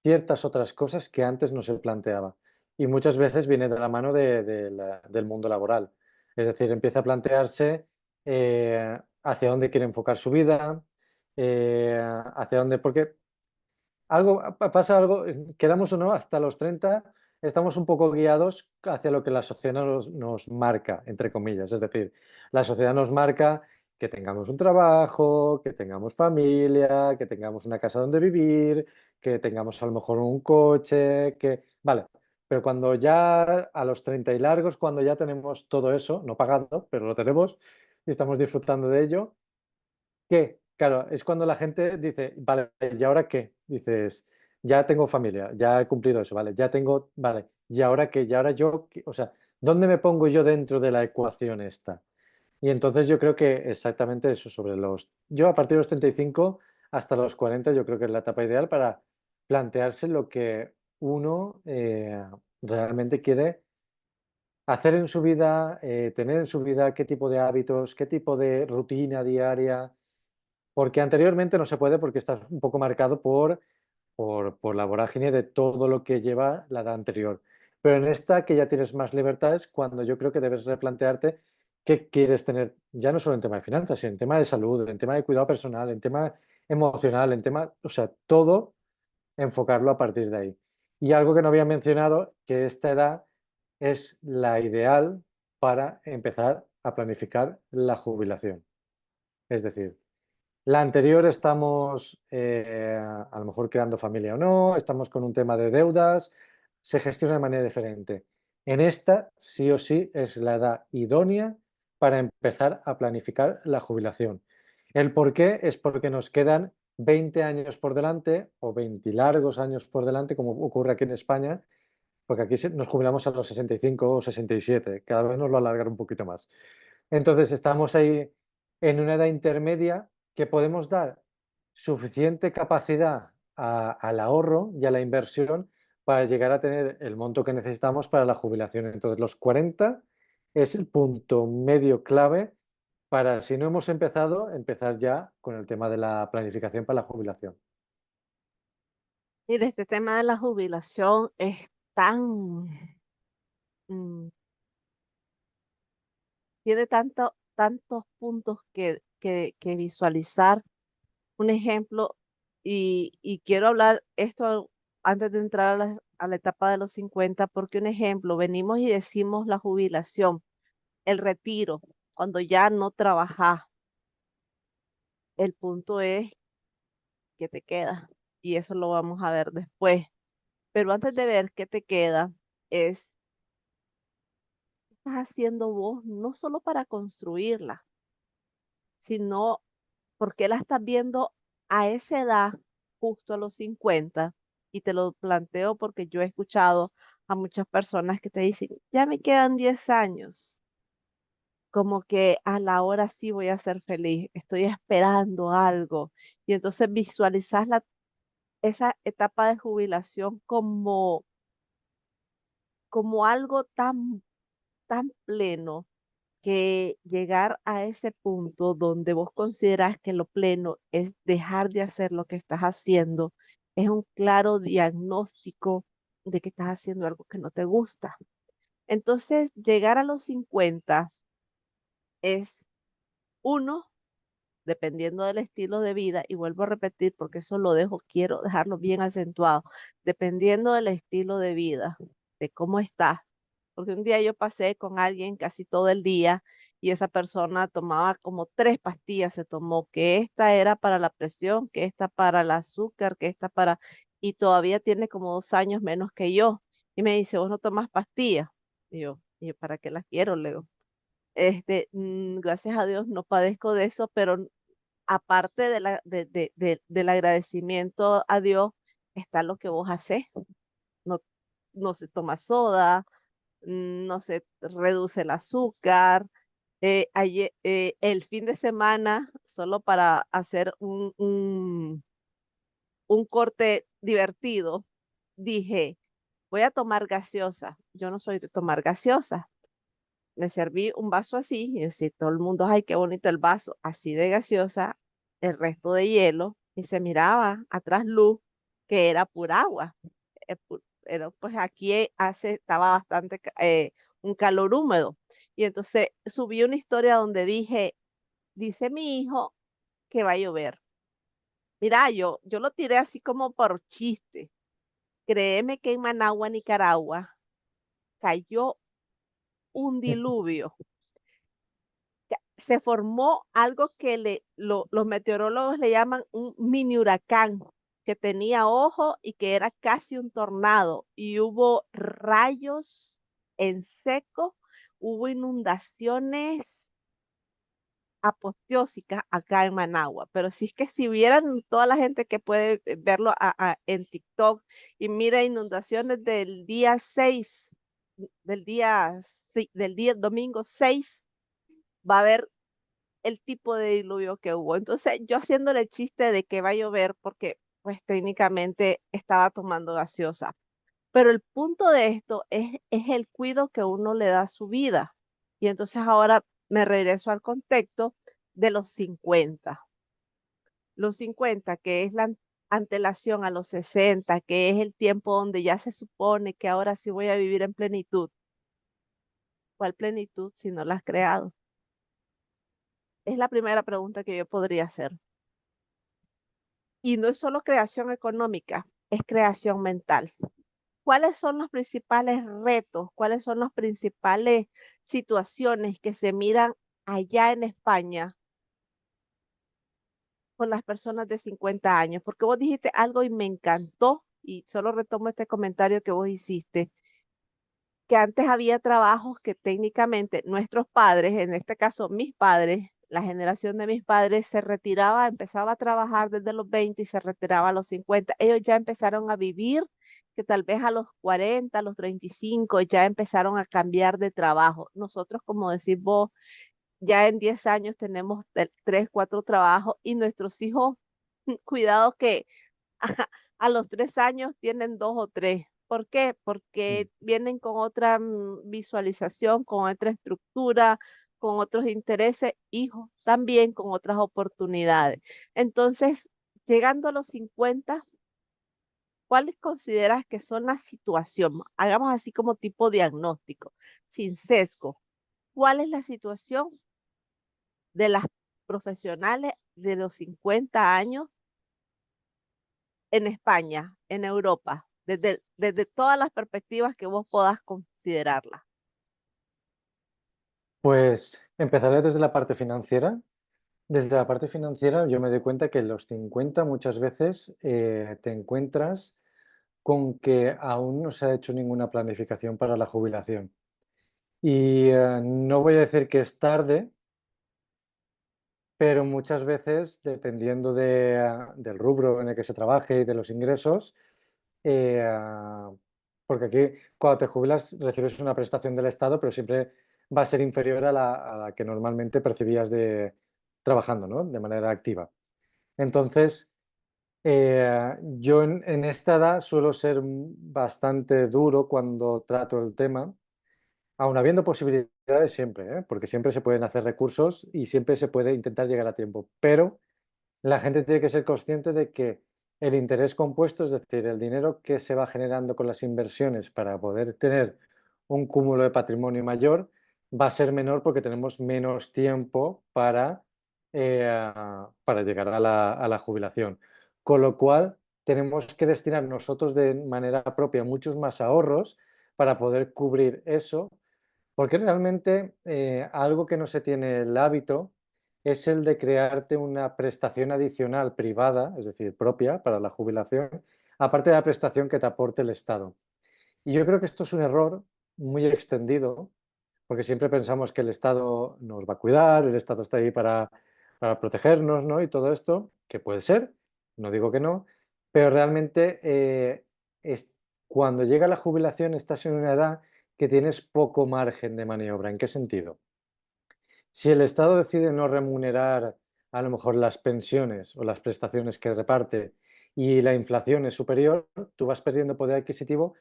ciertas otras cosas que antes no se planteaba. Y muchas veces viene de la mano del mundo laboral. Es decir, empieza a plantearse hacia dónde quiere enfocar su vida, hacia dónde, porque pasa algo, queramos o no, hasta los 30 estamos un poco guiados hacia lo que la sociedad nos marca, entre comillas. Es decir, la sociedad nos marca que tengamos un trabajo, que tengamos familia, que tengamos una casa donde vivir, que tengamos a lo mejor un coche, que... Vale, pero cuando ya a los 30 y largos, cuando ya tenemos todo eso, no pagado, pero lo tenemos y estamos disfrutando de ello, ¿qué? claro, es cuando la gente dice, vale, ¿y ahora qué? Dices, ya tengo familia, ya he cumplido eso, vale, ya tengo, vale, ¿y ahora qué? ¿Y ahora yo qué? O sea, ¿dónde me pongo yo dentro de la ecuación esta? Y entonces yo creo que exactamente eso, yo a partir de los 35 hasta los 40 yo creo que es la etapa ideal para plantearse lo que uno realmente quiere hacer en su vida, tener en su vida, qué tipo de hábitos, qué tipo de rutina diaria, porque anteriormente no se puede porque está un poco marcado por la vorágine de todo lo que lleva la edad anterior. Pero en esta, que ya tienes más libertades, cuando yo creo que debes replantearte qué quieres tener, ya no solo en tema de finanzas, sino en tema de salud, en tema de cuidado personal, en tema emocional, en tema, o sea, todo enfocarlo a partir de ahí. Y algo que no había mencionado, que esta edad es la ideal para empezar a planificar la jubilación. Es decir, la anterior estamos a lo mejor creando familia o no, estamos con un tema de deudas, se gestiona de manera diferente. En esta, sí o sí, es la edad idónea para empezar a planificar la jubilación. El por qué es porque nos quedan 20 años por delante o 20 largos años por delante, como ocurre aquí en España, porque aquí nos jubilamos a los 65 o 67, cada vez nos lo alargan un poquito más. Entonces estamos ahí en una edad intermedia que podemos dar suficiente capacidad al ahorro y a la inversión para llegar a tener el monto que necesitamos para la jubilación. Entonces los 40 es el punto medio clave para, si no hemos empezado, empezar ya con el tema de la planificación para la jubilación. Mire, este tema de la jubilación es tan, mm, tiene tantos puntos que visualizar. Un ejemplo, y quiero hablar esto antes de entrar a la etapa de los 50, porque un ejemplo, venimos y decimos la jubilación, el retiro, cuando ya no trabajas, el punto es que te queda, y eso lo vamos a ver después. Pero antes de ver qué te queda, es qué estás haciendo vos, no solo para construirla, sino porque la estás viendo a esa edad, justo a los 50, y te lo planteo porque yo he escuchado a muchas personas que te dicen, ya me quedan 10 años, como que a la hora sí voy a ser feliz, estoy esperando algo, y entonces visualizas esa etapa de jubilación como algo tan pleno que llegar a ese punto donde vos consideras que lo pleno es dejar de hacer lo que estás haciendo, es un claro diagnóstico de que estás haciendo algo que no te gusta. Entonces, llegar a los 50 es uno, dependiendo del estilo de vida, y vuelvo a repetir porque eso lo dejo, quiero dejarlo bien acentuado, dependiendo del estilo de vida, de cómo estás. Porque un día yo pasé con alguien casi todo el día y esa persona tomaba como 3 pastillas, se tomó que esta era para la presión, que esta para el azúcar, que esta para... Y todavía tiene como 2 años menos que yo. Y me dice, ¿vos no tomas pastillas? Y yo, ¿para qué las quiero? Le digo, gracias a Dios no padezco de eso, pero aparte del agradecimiento a Dios, está lo que vos haces. No, no se toma soda, no se reduce el azúcar. El fin de semana, solo para hacer un corte divertido, dije, voy a tomar gaseosa. Yo no soy de tomar gaseosa. Me serví un vaso así y decía todo el mundo, ay, qué bonito el vaso, así de gaseosa, el resto de hielo, y se miraba atrás luz, que era pura agua. Pero pues aquí estaba bastante un calor húmedo. Y entonces subí una historia donde dije, dice mi hijo que va a llover. Mira, yo lo tiré así como por chiste. Créeme que en Managua, Nicaragua, cayó un diluvio. Se formó algo que los meteorólogos le llaman un mini huracán, que tenía ojo y que era casi un tornado. Y hubo rayos en seco, hubo inundaciones apoteósica acá en Managua, pero si es que si vieran toda la gente que puede verlo en TikTok y mira inundaciones del día 6, del día domingo 6, va a ver el tipo de diluvio que hubo. Entonces, yo haciéndole el chiste de que va a llover porque pues técnicamente estaba tomando gaseosa. Pero el punto de esto es el cuidado que uno le da a su vida. Y entonces ahora me regreso al contexto de los 50. Los 50, que es la antelación a los 60, que es el tiempo donde ya se supone que ahora sí voy a vivir en plenitud. ¿Cuál plenitud si no la has creado? Es la primera pregunta que yo podría hacer. Y no es solo creación económica, es creación mental. ¿Cuáles son los principales retos? ¿Cuáles son las principales situaciones que se miran allá en España con las personas de 50 años? Porque vos dijiste algo y me encantó, y solo retomo este comentario que vos hiciste, que antes había trabajos que técnicamente nuestros padres, en este caso mis padres, la generación de mis padres se retiraba, empezaba a trabajar desde los 20 y se retiraba a los 50. Ellos ya empezaron a vivir, que tal vez a los 40, a los 35 ya empezaron a cambiar de trabajo. Nosotros, como decís vos, ya en 10 años tenemos 3, 4 trabajos y nuestros hijos, cuidado que a los 3 años tienen dos o tres. ¿Por qué? Mm. Porque vienen con otra visualización, con otra estructura, con otros intereses, hijos también con otras oportunidades. Entonces, llegando a los 50, ¿cuáles consideras que son las situaciones? Hagamos así como tipo diagnóstico, sin sesgo. ¿Cuál es la situación de las profesionales de los 50 años en España, en Europa, desde todas las perspectivas que vos puedas considerarla? Pues empezaré desde la parte financiera. Desde la parte financiera yo me doy cuenta que en los 50 muchas veces te encuentras con que aún no se ha hecho ninguna planificación para la jubilación. Y no voy a decir que es tarde, pero muchas veces, dependiendo del rubro en el que se trabaje y de los ingresos, ah, porque aquí cuando te jubilas recibes una prestación del Estado, pero siempre va a ser inferior a la que normalmente percibías trabajando, ¿no? De manera activa. Entonces, yo en esta edad suelo ser bastante duro cuando trato el tema, aun habiendo posibilidades siempre, ¿eh? Porque siempre se pueden hacer recursos y siempre se puede intentar llegar a tiempo, pero la gente tiene que ser consciente de que el interés compuesto, es decir, el dinero que se va generando con las inversiones para poder tener un cúmulo de patrimonio mayor, va a ser menor porque tenemos menos tiempo para llegar a la jubilación. Con lo cual, tenemos que destinar nosotros de manera propia muchos más ahorros para poder cubrir eso, porque realmente algo que no se tiene el hábito es el de crearte una prestación adicional privada, es decir, propia para la jubilación, aparte de la prestación que te aporte el Estado. Y yo creo que esto es un error muy extendido, porque siempre pensamos que el Estado nos va a cuidar, el Estado está ahí para protegernos, ¿no? Y todo esto, que puede ser, no digo que no, pero realmente cuando llega la jubilación estás en una edad que tienes poco margen de maniobra. ¿En qué sentido? Si el Estado decide no remunerar a lo mejor las pensiones o las prestaciones que reparte y la inflación es superior, tú vas perdiendo poder adquisitivo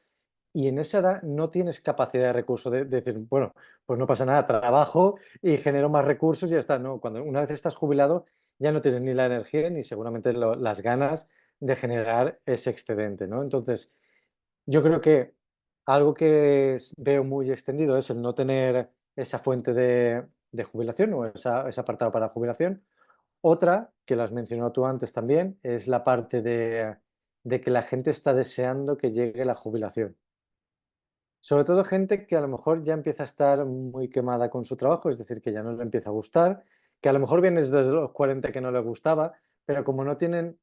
y en esa edad no tienes capacidad de recurso de decir, bueno, pues no pasa nada, trabajo y genero más recursos y ya está. No, cuando una vez estás jubilado ya no tienes ni la energía ni seguramente las ganas de generar ese excedente, ¿no? Entonces, yo creo que algo que veo muy extendido es el no tener esa fuente de jubilación o ese apartado para jubilación. Otra, que lo has mencionado tú antes también, es la parte de que la gente está deseando que llegue la jubilación. Sobre todo gente que a lo mejor ya empieza a estar muy quemada con su trabajo, es decir, que ya no le empieza a gustar, que a lo mejor viene desde los 40 que no le gustaba, pero como no tienen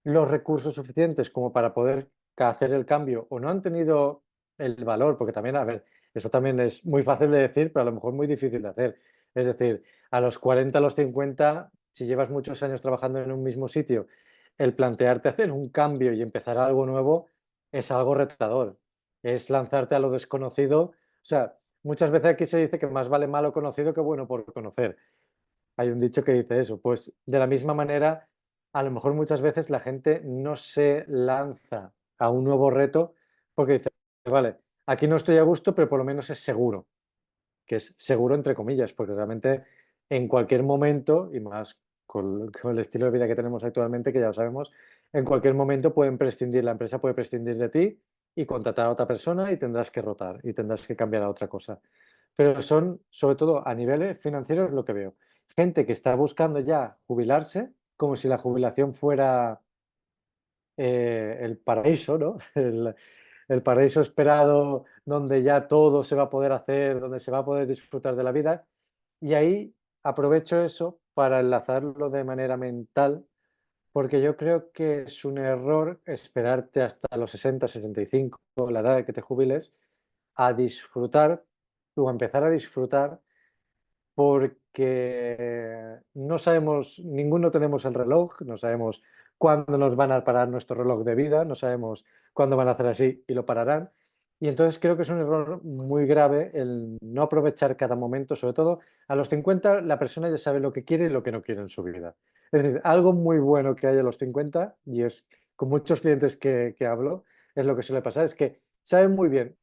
los recursos suficientes como para poder hacer el cambio o no han tenido el valor, porque también, a ver, eso también es muy fácil de decir, pero a lo mejor muy difícil de hacer. Es decir, a los 40, a los 50, si llevas muchos años trabajando en un mismo sitio, el plantearte hacer un cambio y empezar algo nuevo es algo retador. Es lanzarte a lo desconocido. O sea, muchas veces aquí se dice que más vale malo conocido que bueno por conocer. Hay un dicho que dice eso. Pues de la misma manera, a lo mejor muchas veces la gente no se lanza a un nuevo reto porque dice, vale, aquí no estoy a gusto, pero por lo menos es seguro, que es seguro entre comillas, porque realmente en cualquier momento, y más con el estilo de vida que tenemos actualmente, que ya lo sabemos, en cualquier momento pueden prescindir, la empresa puede prescindir de ti y contratar a otra persona y tendrás que rotar y tendrás que cambiar a otra cosa. Pero son, sobre todo a niveles financieros, lo que veo. Gente que está buscando ya jubilarse, como si la jubilación fuera el paraíso, ¿no? El paraíso esperado donde ya todo se va a poder hacer, donde se va a poder disfrutar de la vida. Y ahí aprovecho eso para enlazarlo de manera mental, porque yo creo que es un error esperarte hasta los 60, 65, la edad de que te jubiles, a disfrutar o a empezar a disfrutar porque no sabemos, ninguno tenemos el reloj, no sabemos cuándo nos van a parar nuestro reloj de vida, no sabemos cuándo van a hacer así y lo pararán. Y entonces creo que es un error muy grave el no aprovechar cada momento, sobre todo a los 50 la persona ya sabe lo que quiere y lo que no quiere en su vida. Es decir, algo muy bueno que hay a los 50, y es con muchos clientes que hablo, es lo que suele pasar, es que saben muy bien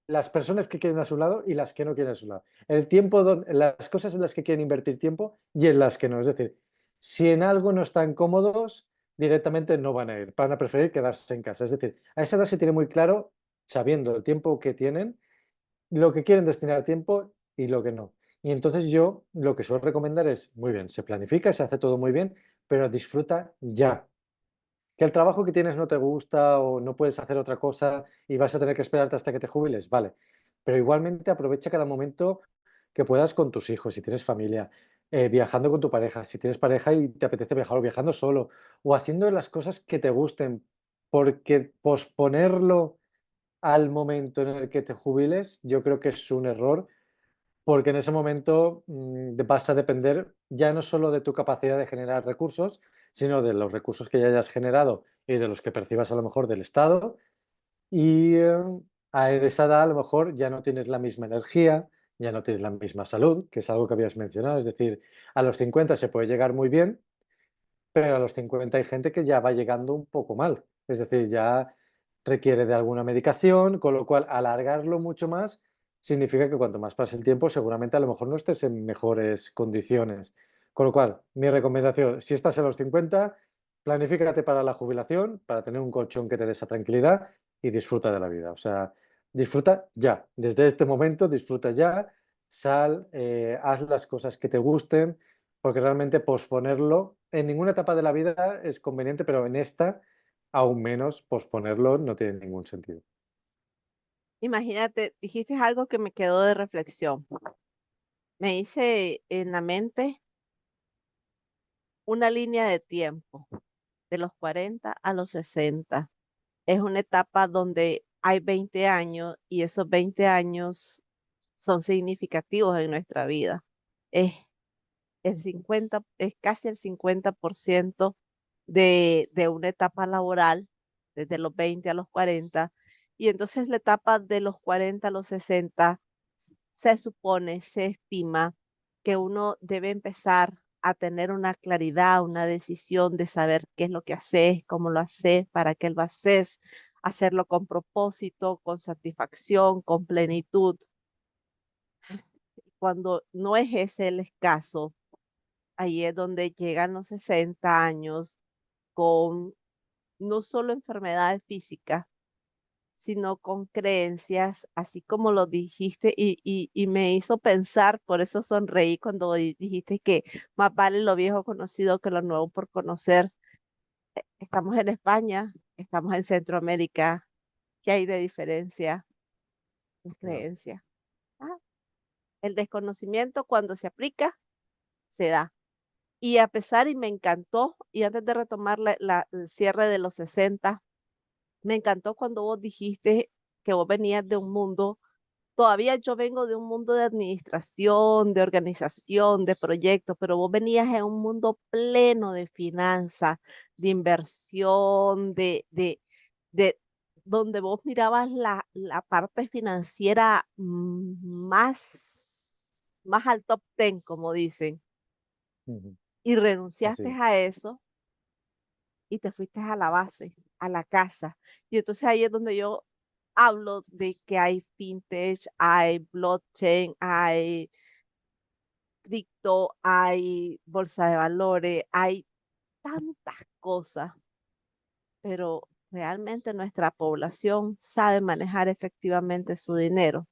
las personas que quieren a su lado y las que no quieren a su lado. El tiempo, las cosas en las que quieren invertir tiempo y en las que no. Es decir, si en algo no están cómodos, directamente no van a ir, van a preferir quedarse en casa. Es decir, a esa edad se tiene muy claro, sabiendo el tiempo que tienen, lo que quieren destinar tiempo y lo que no. Y entonces yo lo que suelo recomendar es, muy bien, se planifica, se hace todo muy bien, pero disfruta ya. Que el trabajo que tienes no te gusta o no puedes hacer otra cosa y vas a tener que esperarte hasta que te jubiles, vale. Pero igualmente aprovecha cada momento que puedas con tus hijos, si tienes familia, viajando con tu pareja, si tienes pareja y te apetece viajar o viajando solo, o haciendo las cosas que te gusten, porque posponerlo al momento en el que te jubiles, yo creo que es un error porque en ese momento vas a depender ya no solo de tu capacidad de generar recursos, sino de los recursos que ya hayas generado y de los que percibas a lo mejor del Estado. Y a esa edad a lo mejor ya no tienes la misma energía, ya no tienes la misma salud, que es algo que habías mencionado. Es decir, a los 50 se puede llegar muy bien, pero a los 50 hay gente que ya va llegando un poco mal. Es decir, ya requiere de alguna medicación, con lo cual alargarlo mucho más significa que cuanto más pase el tiempo, seguramente a lo mejor no estés en mejores condiciones. Con lo cual, mi recomendación, si estás en los 50, planifícate para la jubilación, para tener un colchón que te dé esa tranquilidad y disfruta de la vida. O sea, disfruta ya, desde este momento, disfruta ya, sal, haz las cosas que te gusten, porque realmente posponerlo en ninguna etapa de la vida es conveniente, pero en esta aún menos posponerlo no tiene ningún sentido. Imagínate, dijiste algo que me quedó de reflexión. Me hice en la mente una línea de tiempo de los 40 a los 60. Es una etapa donde hay 20 años y esos 20 años son significativos en nuestra vida. Es es casi el 50% de una etapa laboral, desde los 20 a los 40. Y entonces la etapa de los 40 a los 60 se supone, se estima que uno debe empezar a tener una claridad, una decisión de saber qué es lo que haces, cómo lo haces, para qué lo haces, hacerlo con propósito, con satisfacción, con plenitud. Cuando no es ese el caso, ahí es donde llegan los 60 años con no solo enfermedades físicas, sino con creencias, así como lo dijiste, y me hizo pensar, por eso sonreí cuando dijiste que más vale lo viejo conocido que lo nuevo por conocer. Estamos en España, estamos en Centroamérica, ¿qué hay de diferencia? Las No, creencias. Ah, el desconocimiento cuando se aplica, se da. Y a pesar, y me encantó, y antes de retomar el cierre de los 60, me encantó cuando vos dijiste que vos venías de un mundo todavía yo vengo de un mundo de administración, de organización, de proyectos, pero vos venías en un mundo pleno de finanzas, de inversión, de donde vos mirabas la parte financiera más al top ten, como dicen, Ujú. y renunciaste Así. a eso y te fuiste a la base, a la casa. Y entonces ahí es donde yo hablo de que hay fintech, hay blockchain, hay cripto, hay bolsa de valores, hay tantas cosas, pero realmente nuestra población sabe manejar efectivamente su dinero.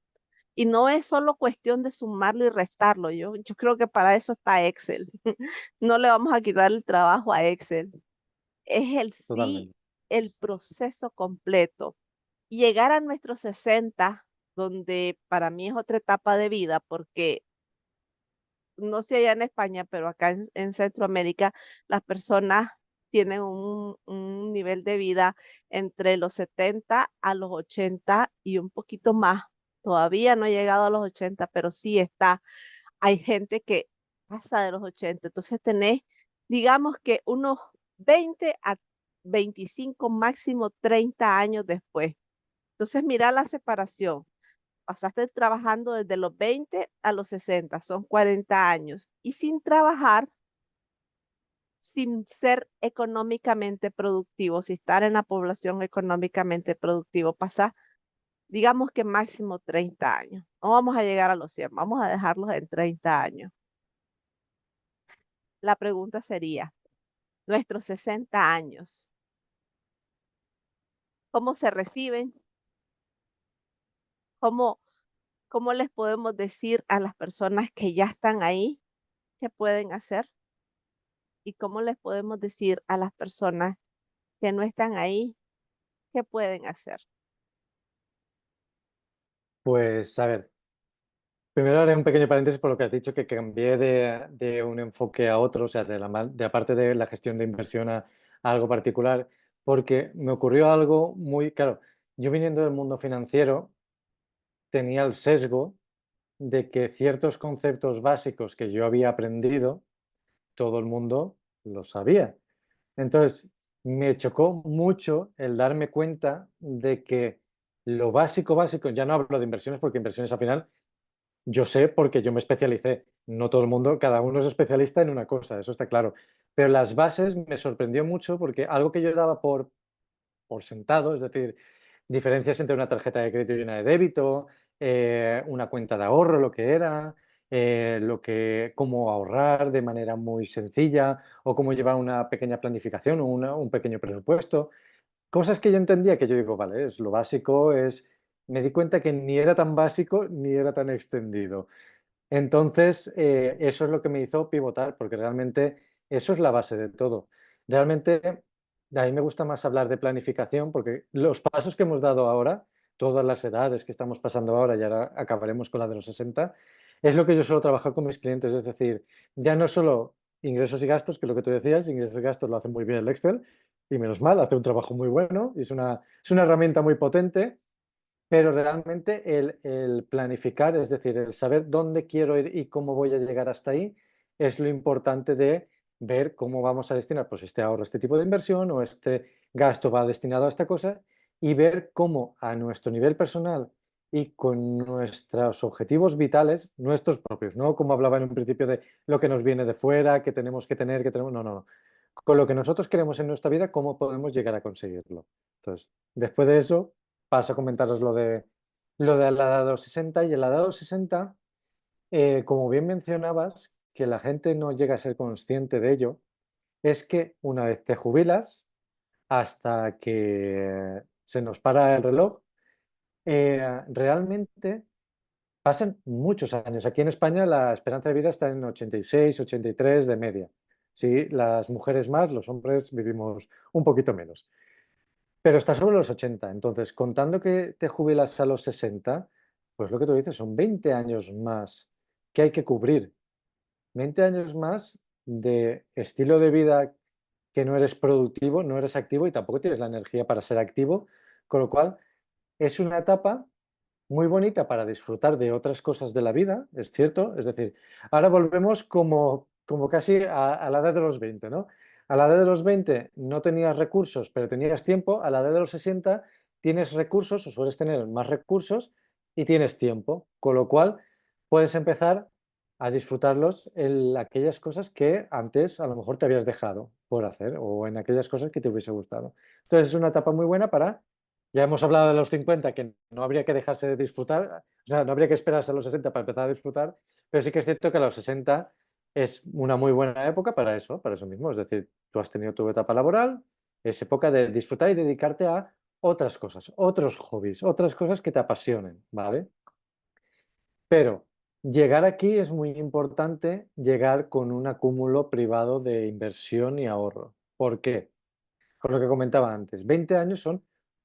Y no es solo cuestión de sumarlo y restarlo. Yo creo que para eso está Excel. No le vamos a quitar el trabajo a Excel. Es Totalmente. el proceso completo. Y llegar a nuestros 60, donde para mí es otra etapa de vida, porque no sé allá en España, pero acá en Centroamérica, las personas tienen un nivel de vida entre los 70 a los 80 y un poquito más. Todavía no he llegado a los 80, pero sí está. Hay gente que pasa de los 80. Entonces tenés, digamos que unos 20 a 25, máximo 30 años después. Entonces mira la separación. Pasaste trabajando desde los 20 a los 60, son 40 años, y sin trabajar, sin ser económicamente productivo, sin estar en la población económicamente productivo, pasa, digamos que máximo 30 años. No vamos a llegar a los 100, vamos a dejarlos en 30 años. La pregunta sería, nuestros 60 años, ¿cómo se reciben? ¿Cómo, cómo les podemos decir a las personas que ya están ahí qué pueden hacer? ¿Y cómo les podemos decir a las personas que no están ahí qué pueden hacer? Pues a ver, primero haré un pequeño paréntesis por lo que has dicho, que cambié de un enfoque a otro, o sea, de aparte de la gestión de inversión a algo particular, porque me ocurrió algo muy, claro, yo viniendo del mundo financiero tenía el sesgo de que ciertos conceptos básicos que yo había aprendido, todo el mundo lo sabía. Entonces, me chocó mucho el darme cuenta de que lo básico, básico, ya no hablo de inversiones porque inversiones al final yo sé porque yo me especialicé. No todo el mundo, cada uno es especialista en una cosa, eso está claro. Pero las bases me sorprendió mucho porque algo que yo daba por sentado, es decir, diferencias entre una tarjeta de crédito y una de débito, una cuenta de ahorro, lo que era, cómo ahorrar de manera muy sencilla o cómo llevar una pequeña planificación o un pequeño presupuesto. Cosas que yo entendía que yo digo, vale, es lo básico, me di cuenta que ni era tan básico ni era tan extendido. Entonces, eso es lo que me hizo pivotar, porque realmente eso es la base de todo. Realmente, a mí me gusta más hablar de planificación, porque los pasos que hemos dado ahora, todas las edades que estamos pasando ahora, y ahora acabaremos con la de los 60, es lo que yo suelo trabajar con mis clientes. Es decir, ya no solo ingresos y gastos, que es lo que tú decías, ingresos y gastos lo hace muy bien el Excel, y menos mal, hace un trabajo muy bueno, y es una herramienta muy potente, pero realmente el planificar, es decir, el saber dónde quiero ir y cómo voy a llegar hasta ahí, es lo importante de ver cómo vamos a destinar pues este ahorro a este tipo de inversión o este gasto va destinado a esta cosa y ver cómo a nuestro nivel personal y con nuestros objetivos vitales, nuestros propios, no como hablaba en un principio de lo que nos viene de fuera, que tenemos que tener, que tenemos, no, no, no. Con lo que nosotros queremos en nuestra vida, cómo podemos llegar a conseguirlo. Entonces, después de eso, paso a comentaros lo de la edad de los 60 y en la edad de los 60, como bien mencionabas, que la gente no llega a ser consciente de ello, es que una vez te jubilas, hasta que se nos para el reloj, realmente pasan muchos años. Aquí en España la esperanza de vida está en 86, 83 de media. Sí, las mujeres más, los hombres vivimos un poquito menos. Pero está sobre los 80. Entonces, contando que te jubilas a los 60, pues lo que tú dices, son 20 años más que hay que cubrir. 20 años más de estilo de vida que no eres productivo, no eres activo y tampoco tienes la energía para ser activo, con lo cual es una etapa muy bonita para disfrutar de otras cosas de la vida, es cierto. Es decir, ahora volvemos como casi a la edad de los 20, ¿no? A la edad de los 20 no tenías recursos, pero tenías tiempo. A la edad de los 60 tienes recursos o sueles tener más recursos y tienes tiempo, con lo cual puedes empezar a disfrutarlos en aquellas cosas que antes a lo mejor te habías dejado por hacer o en aquellas cosas que te hubiese gustado. Entonces es una etapa muy buena para, ya hemos hablado de los 50, que no habría que dejarse de disfrutar, o sea, no habría que esperarse a los 60 para empezar a disfrutar, pero sí que es cierto que a los 60 es una muy buena época para eso mismo. Es decir, tú has tenido tu etapa laboral, es época de disfrutar y dedicarte a otras cosas, otros hobbies, otras cosas que te apasionen, ¿vale? Pero llegar aquí es muy importante, llegar con un acúmulo privado de inversión y ahorro. ¿Por qué? Por lo que comentaba antes, 20 años son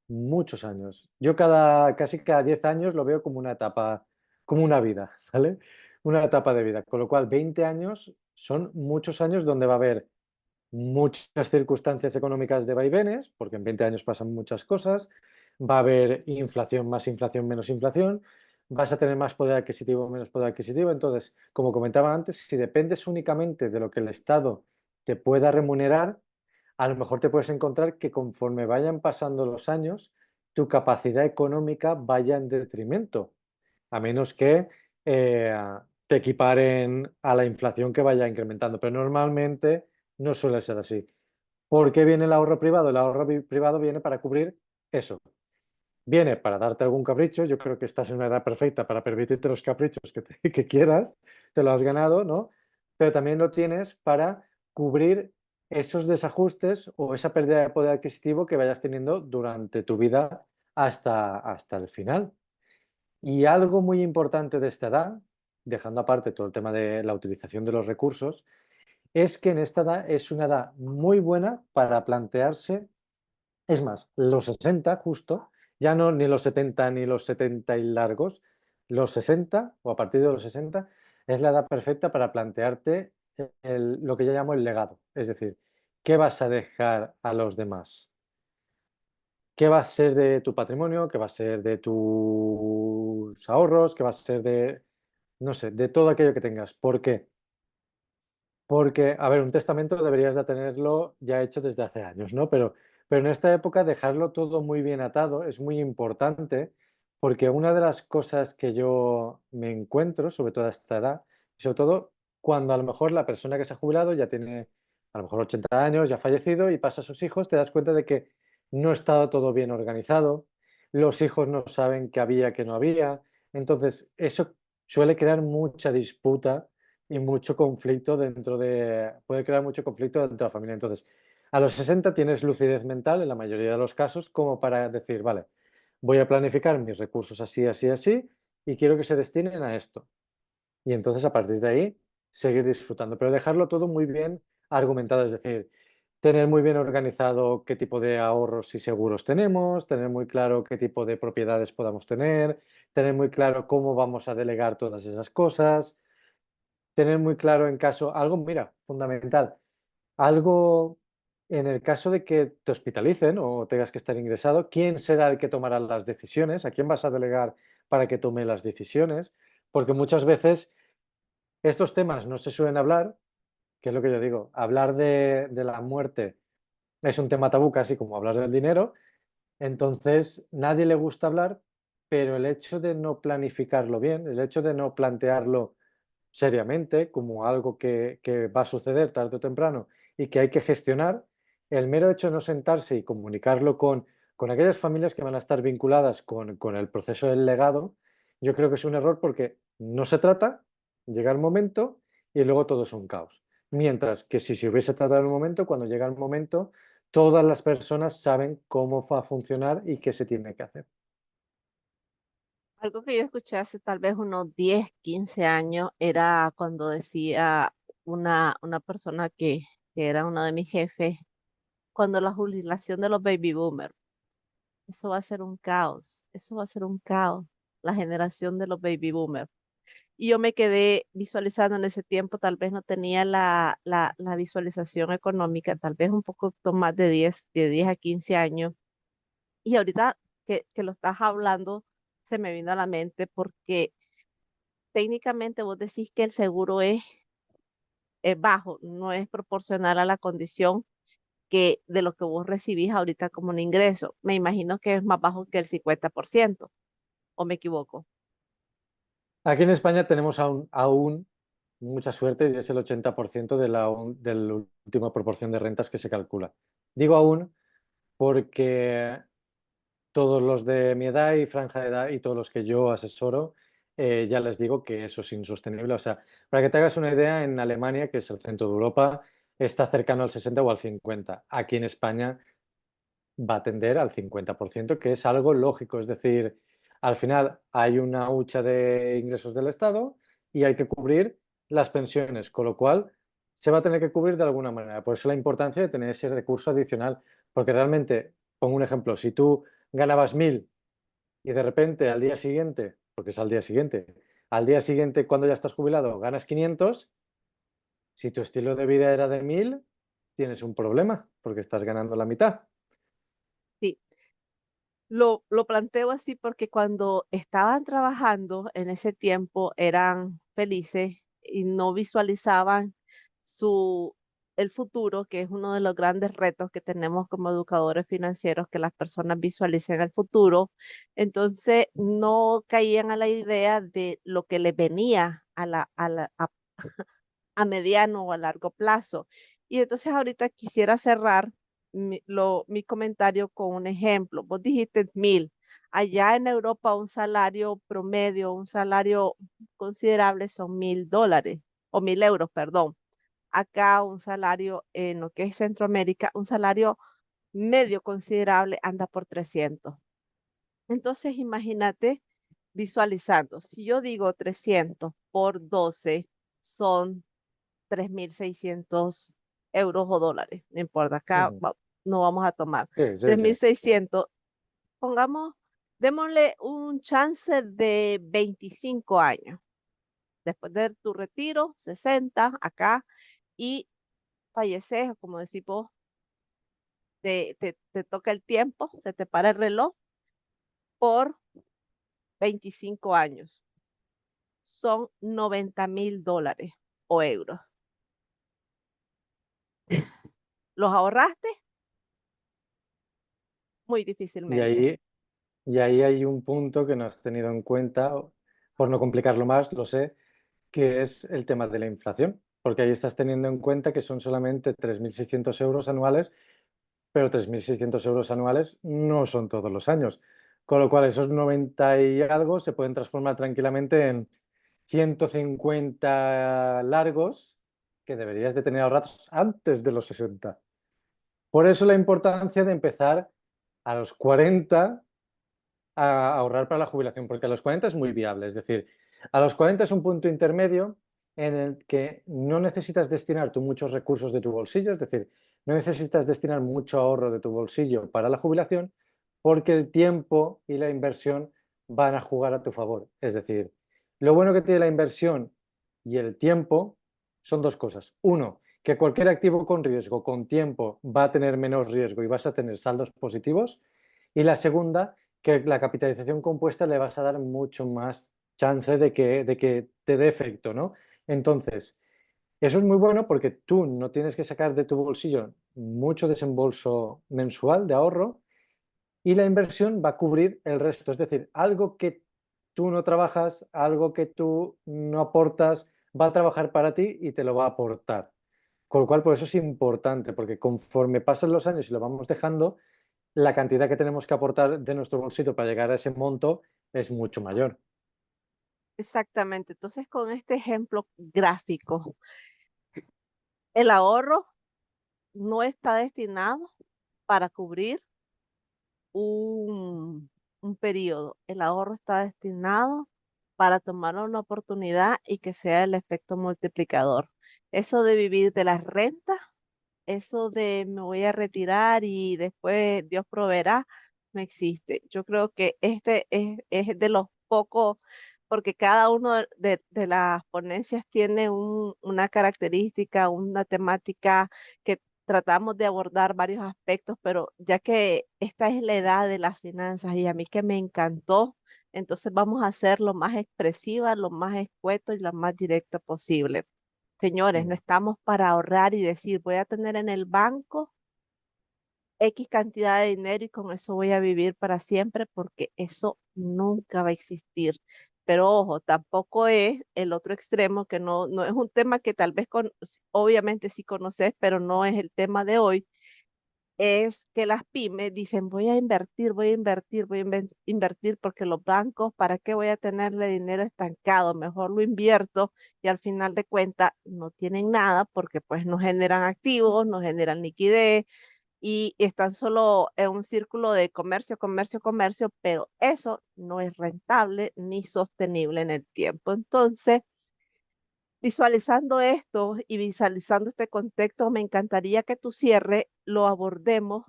muchos años. Yo casi cada 10 años lo veo como una etapa, como una vida, ¿vale? Una etapa de vida. Con lo cual, 20 años son muchos años donde va a haber muchas circunstancias económicas de vaivenes, porque en 20 años pasan muchas cosas, va a haber inflación, más inflación, menos inflación, vas a tener más poder adquisitivo, menos poder adquisitivo. Entonces, como comentaba antes, si dependes únicamente de lo que el Estado te pueda remunerar, a lo mejor te puedes encontrar que conforme vayan pasando los años, tu capacidad económica vaya en detrimento, a menos que te equiparen a la inflación que vaya incrementando, pero normalmente no suele ser así. ¿Por qué viene el ahorro privado? El ahorro privado viene para cubrir eso. Viene para darte algún capricho. Yo creo que estás en una edad perfecta para permitirte los caprichos que quieras, te lo has ganado, ¿no? Pero también lo tienes para cubrir esos desajustes o esa pérdida de poder adquisitivo que vayas teniendo durante tu vida hasta el final. Y algo muy importante de esta edad, dejando aparte todo el tema de la utilización de los recursos, es que en esta edad es una edad muy buena para plantearse, es más, los 60 justo, ya no ni los 70 ni los 70 y largos, los 60 o a partir de los 60 es la edad perfecta para plantearte lo que yo llamo el legado. Es decir, ¿qué vas a dejar a los demás? ¿Qué va a ser de tu patrimonio? ¿Qué va a ser de tus ahorros? ¿Qué va a ser de, no sé, de todo aquello que tengas? ¿Por qué? Porque, a ver, un testamento deberías de tenerlo ya hecho desde hace años, ¿no? Pero en esta época dejarlo todo muy bien atado es muy importante, porque una de las cosas que yo me encuentro, sobre todo a esta edad, y sobre todo cuando a lo mejor la persona que se ha jubilado ya tiene a lo mejor 80 años, ya ha fallecido y pasa a sus hijos, te das cuenta de que no estaba todo bien organizado, los hijos no saben qué había, qué no había, entonces eso suele crear mucha disputa y mucho conflicto puede crear mucho conflicto dentro de la familia. Entonces, a los 60 tienes lucidez mental en la mayoría de los casos como para decir, vale, voy a planificar mis recursos así, así, así y quiero que se destinen a esto. Y entonces a partir de ahí seguir disfrutando, pero dejarlo todo muy bien argumentado, es decir, tener muy bien organizado qué tipo de ahorros y seguros tenemos, tener muy claro qué tipo de propiedades podamos tener muy claro cómo vamos a delegar todas esas cosas, tener muy claro en caso, algo, mira, fundamental, algo en el caso de que te hospitalicen o tengas que estar ingresado, ¿quién será el que tomará las decisiones? ¿A quién vas a delegar para que tome las decisiones? Porque muchas veces estos temas no se suelen hablar, que es lo que yo digo, hablar de la muerte es un tema tabú casi como hablar del dinero, entonces nadie le gusta hablar, pero el hecho de no planificarlo bien, el hecho de no plantearlo seriamente como algo que va a suceder tarde o temprano y que hay que gestionar, el mero hecho de no sentarse y comunicarlo con aquellas familias que van a estar vinculadas con el proceso del legado, yo creo que es un error porque no se trata, llega el momento y luego todo es un caos. Mientras que si se hubiese tratado el momento, cuando llega el momento, todas las personas saben cómo va a funcionar y qué se tiene que hacer. Algo que yo escuché hace tal vez unos 10, 15 años era cuando decía una persona que era uno de mis jefes, cuando la jubilación de los baby boomers, eso va a ser un caos, eso va a ser un caos, la generación de los baby boomers. Y yo me quedé visualizando en ese tiempo, tal vez no tenía la visualización económica, tal vez un poco más de 10 a 15 años. Y ahorita que lo estás hablando, se me vino a la mente porque técnicamente vos decís que el seguro es bajo, no es proporcional a la condición que de lo que vos recibís ahorita como un ingreso. Me imagino que es más bajo que el 50%, ¿o me equivoco? Aquí en España tenemos aún mucha suerte y es el 80% de la última proporción de rentas que se calcula. Digo aún porque todos los de mi edad y franja de edad y todos los que yo asesoro, ya les digo que eso es insostenible. O sea, para que te hagas una idea, en Alemania, que es el centro de Europa, está cercano al 60 o al 50. Aquí en España va a tender al 50%, que es algo lógico. Es decir, al final hay una hucha de ingresos del Estado y hay que cubrir las pensiones, con lo cual se va a tener que cubrir de alguna manera. Por eso la importancia de tener ese recurso adicional, porque realmente, pongo un ejemplo, si tú ganabas 1.000 y de repente al día siguiente, porque es al día siguiente cuando ya estás jubilado ganas 500, si tu estilo de vida era de 1.000, tienes un problema porque estás ganando la mitad. Sí, lo planteo así porque cuando estaban trabajando en ese tiempo eran felices y no visualizaban su, el futuro, que es uno de los grandes retos que tenemos como educadores financieros, que las personas visualicen el futuro. Entonces no caían a la idea de lo que les venía a mediano o a largo plazo. Y entonces ahorita quisiera cerrar mi comentario con un ejemplo. Vos dijiste 1.000. Allá en Europa un salario promedio, un salario considerable son $1.000 o 1.000 euros, perdón. Acá un salario en lo que es Centroamérica, un salario medio considerable anda por 300. Entonces imagínate visualizando, si yo digo 300 por 12 son 3.600 euros o dólares, no importa, acá Ujú. no vamos a tomar. Sí, sí, tres sí. mil seiscientos pongamos, démosle un chance de 25 años. Después de tu retiro, 60 acá, y falleces, o como decís vos, te toca el tiempo, se te para el reloj por 25 años. Son $90.000 o euros. ¿Los ahorraste? Muy Y difícilmente. ahí, y ahí hay un punto que no has tenido en cuenta, por no complicarlo más, lo sé, que es el tema de la inflación, porque ahí estás teniendo en cuenta que son solamente 3.600 euros anuales, pero 3.600 euros anuales no son todos los años, con lo cual esos 90 y algo se pueden transformar tranquilamente en 150 largos que deberías de tener ahorrados antes de los 60. Por eso la importancia de empezar a los 40 a ahorrar para la jubilación, porque a los 40 es muy viable. Es decir, a los 40 es un punto intermedio en el que no necesitas destinar tú muchos recursos de tu bolsillo, es decir, no necesitas destinar mucho ahorro de tu bolsillo para la jubilación, porque el tiempo y la inversión van a jugar a tu favor. Es decir, lo bueno que tiene la inversión y el tiempo son dos cosas. Uno, que cualquier activo con riesgo, con tiempo, va a tener menos riesgo y vas a tener saldos positivos. Y la segunda, que la capitalización compuesta le vas a dar mucho más chance de que te dé efecto, ¿no? Entonces, eso es muy bueno porque tú no tienes que sacar de tu bolsillo mucho desembolso mensual de ahorro y la inversión va a cubrir el resto. Es decir, algo que tú no trabajas, algo que tú no aportas, va a trabajar para ti y te lo va a aportar. Con lo cual, por eso es importante, porque conforme pasan los años y lo vamos dejando, la cantidad que tenemos que aportar de nuestro bolsillo para llegar a ese monto es mucho mayor. Exactamente. Entonces, con este ejemplo gráfico, el ahorro no está destinado para cubrir un, un periodo. El ahorro está destinado para tomar una oportunidad y que sea el efecto multiplicador. Eso de vivir de las rentas, eso de me voy a retirar y después Dios proveerá, no existe. Yo creo que este es de los pocos, porque cada uno de las ponencias tiene una característica, una temática que tratamos de abordar varios aspectos, pero ya que esta es la edad de las finanzas y a mí que me encantó, Entonces vamos a ser lo más expresiva, lo más escueto y lo más directa posible. Señores, no Mm, estamos para ahorrar y decir, voy a tener en el banco X cantidad de dinero y con eso voy a vivir para siempre, porque eso nunca va a existir. Pero ojo, tampoco es el otro extremo, que no es un tema que tal vez obviamente sí conoces, pero no es el tema de hoy. Es que las pymes dicen, voy a invertir, voy a invertir, voy a invertir, porque los bancos, ¿para qué voy a tenerle dinero estancado? Mejor lo invierto y al final de cuentas no tienen nada, porque pues no generan activos, no generan liquidez y están solo en un círculo de comercio, comercio, comercio, pero eso no es rentable ni sostenible en el tiempo. Entonces, visualizando esto y visualizando este contexto, me encantaría que tu cierre lo abordemos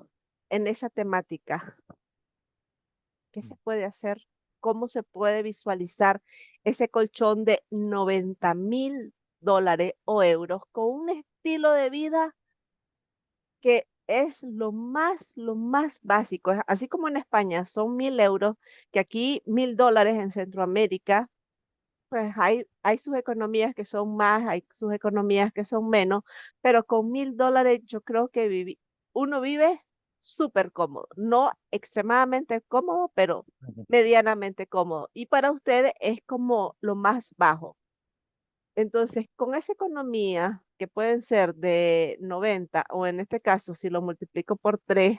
en esa temática. ¿Qué se mm. puede hacer? ¿Cómo se puede visualizar ese colchón de $90,000 o euros con un estilo de vida que es lo más básico? Así como en España son 1.000 euros, que aquí $1.000 en Centroamérica, pues hay sus economías que son más, hay sus economías que son menos, pero con $1.000 yo creo que uno vive súper cómodo, no extremadamente cómodo, pero Ujú. medianamente cómodo. Y para ustedes es como lo más bajo. Entonces, con esa economía que pueden ser de 90, o en este caso, si lo multiplico por 3,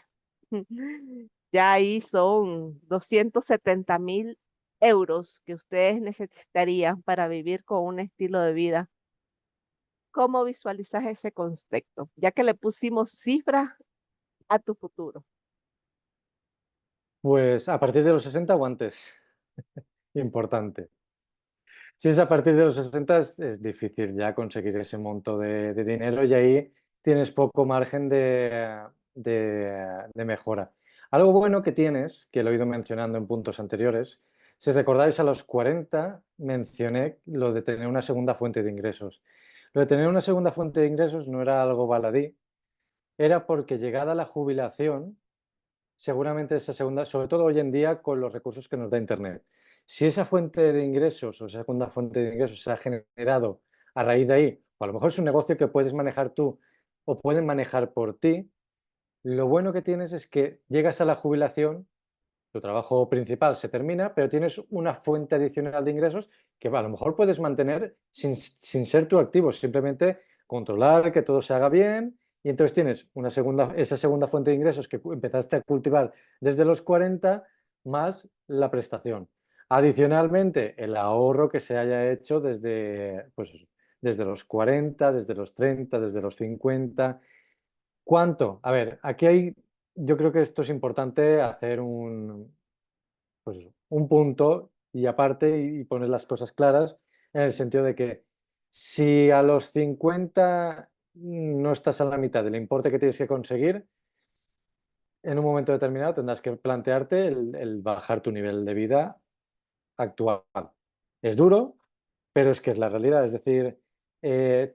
ya ahí son 270,000 euros que ustedes necesitarían para vivir con un estilo de vida. ¿Cómo visualizas ese concepto? Ya que le pusimos cifras a tu futuro. Pues a partir de los 60 o antes. Importante. Si es a partir de los 60 es difícil ya conseguir ese monto de dinero y ahí tienes poco margen de mejora. Algo bueno que tienes, que lo he ido mencionando en puntos anteriores, si recordáis a los 40 mencioné lo de tener una segunda fuente de ingresos. Lo de tener una segunda fuente de ingresos no era algo baladí, era porque llegada la jubilación seguramente esa segunda, sobre todo hoy en día con los recursos que nos da Internet. Si esa fuente de ingresos o esa segunda fuente de ingresos se ha generado a raíz de ahí, o a lo mejor es un negocio que puedes manejar tú o pueden manejar por ti, lo bueno que tienes es que llegas a la jubilación, tu trabajo principal se termina, pero tienes una fuente adicional de ingresos que a lo mejor puedes mantener sin ser tu activo, simplemente controlar que todo se haga bien y entonces tienes esa segunda fuente de ingresos que empezaste a cultivar desde los 40 más la prestación. Adicionalmente, el ahorro que se haya hecho desde, pues, desde los 40, desde los 30, desde los 50. ¿Cuánto? A ver, aquí hay, yo creo que esto es importante hacer pues eso, un punto y aparte y poner las cosas claras en el sentido de que si a los 50 no estás a la mitad del importe que tienes que conseguir, en un momento determinado tendrás que plantearte el bajar tu nivel de vida actual. Es duro, pero es que es la realidad. Es decir,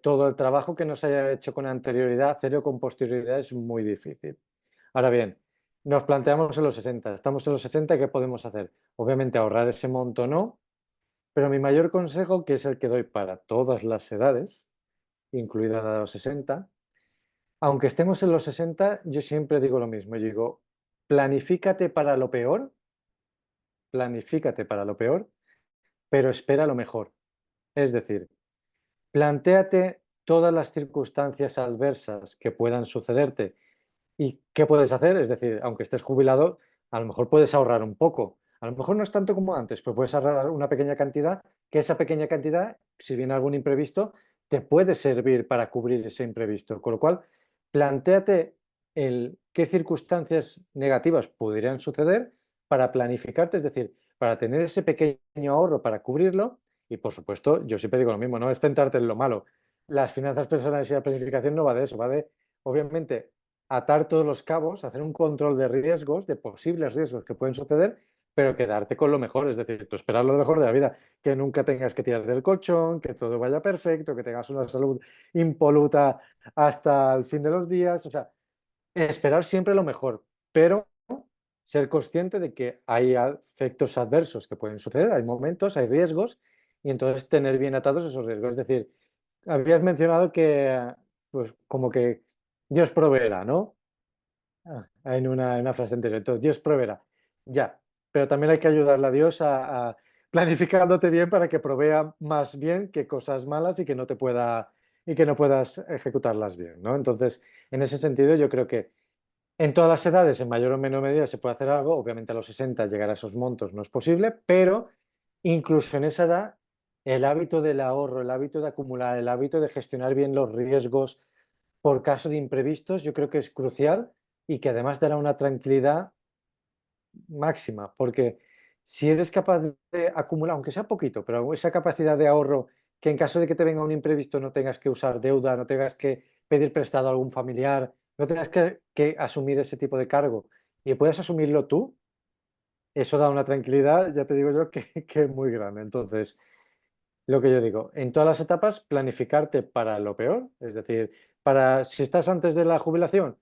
todo el trabajo que no se haya hecho con anterioridad, hacerlo con posterioridad es muy difícil. Ahora bien, nos planteamos en los 60, estamos en los 60, ¿qué podemos hacer? Obviamente ahorrar ese monto no, pero mi mayor consejo, que es el que doy para todas las edades, incluida la de los 60, aunque estemos en los 60, yo siempre digo lo mismo, yo digo, planifícate para lo peor, planifícate para lo peor, pero espera lo mejor. Es decir, plantéate todas las circunstancias adversas que puedan sucederte. ¿Y qué puedes hacer? Es decir, aunque estés jubilado, a lo mejor puedes ahorrar un poco. A lo mejor no es tanto como antes, pero puedes ahorrar una pequeña cantidad, que esa pequeña cantidad, si viene algún imprevisto, te puede servir para cubrir ese imprevisto. Con lo cual, plantéate qué circunstancias negativas podrían suceder para planificarte, es decir, para tener ese pequeño ahorro para cubrirlo. Y por supuesto, yo siempre digo lo mismo, no es centrarte en lo malo. Las finanzas personales y la planificación no va de eso, va de, obviamente, atar todos los cabos, hacer un control de riesgos, de posibles riesgos que pueden suceder, pero quedarte con lo mejor, es decir, tú esperar lo mejor de la vida, que nunca tengas que tirar del colchón, que todo vaya perfecto, que tengas una salud impoluta hasta el fin de los días, o sea, esperar siempre lo mejor, pero ser consciente de que hay efectos adversos que pueden suceder, hay momentos, hay riesgos, y entonces tener bien atados esos riesgos. Es decir, habías mencionado que, pues como que Dios proveerá, ¿no? En una frase anterior. Entonces, Dios proveerá. Ya, pero también hay que ayudarle a Dios a planificándote bien para que provea más bien que cosas malas y que no puedas ejecutarlas bien, ¿no? Entonces, en ese sentido, yo creo que en todas las edades, en mayor o menor medida, se puede hacer algo. Obviamente a los 60 llegar a esos montos no es posible, pero incluso en esa edad, el hábito del ahorro, el hábito de acumular, el hábito de gestionar bien los riesgos por caso de imprevistos, yo creo que es crucial y que además dará una tranquilidad máxima, porque si eres capaz de acumular, aunque sea poquito, pero esa capacidad de ahorro que en caso de que te venga un imprevisto no tengas que usar deuda, no tengas que pedir prestado a algún familiar, no tengas que asumir ese tipo de cargo y puedas asumirlo tú, eso da una tranquilidad, ya te digo yo, que es muy grande. Entonces, lo que yo digo, en todas las etapas, planificarte para lo peor, es decir, para si estás antes de la jubilación,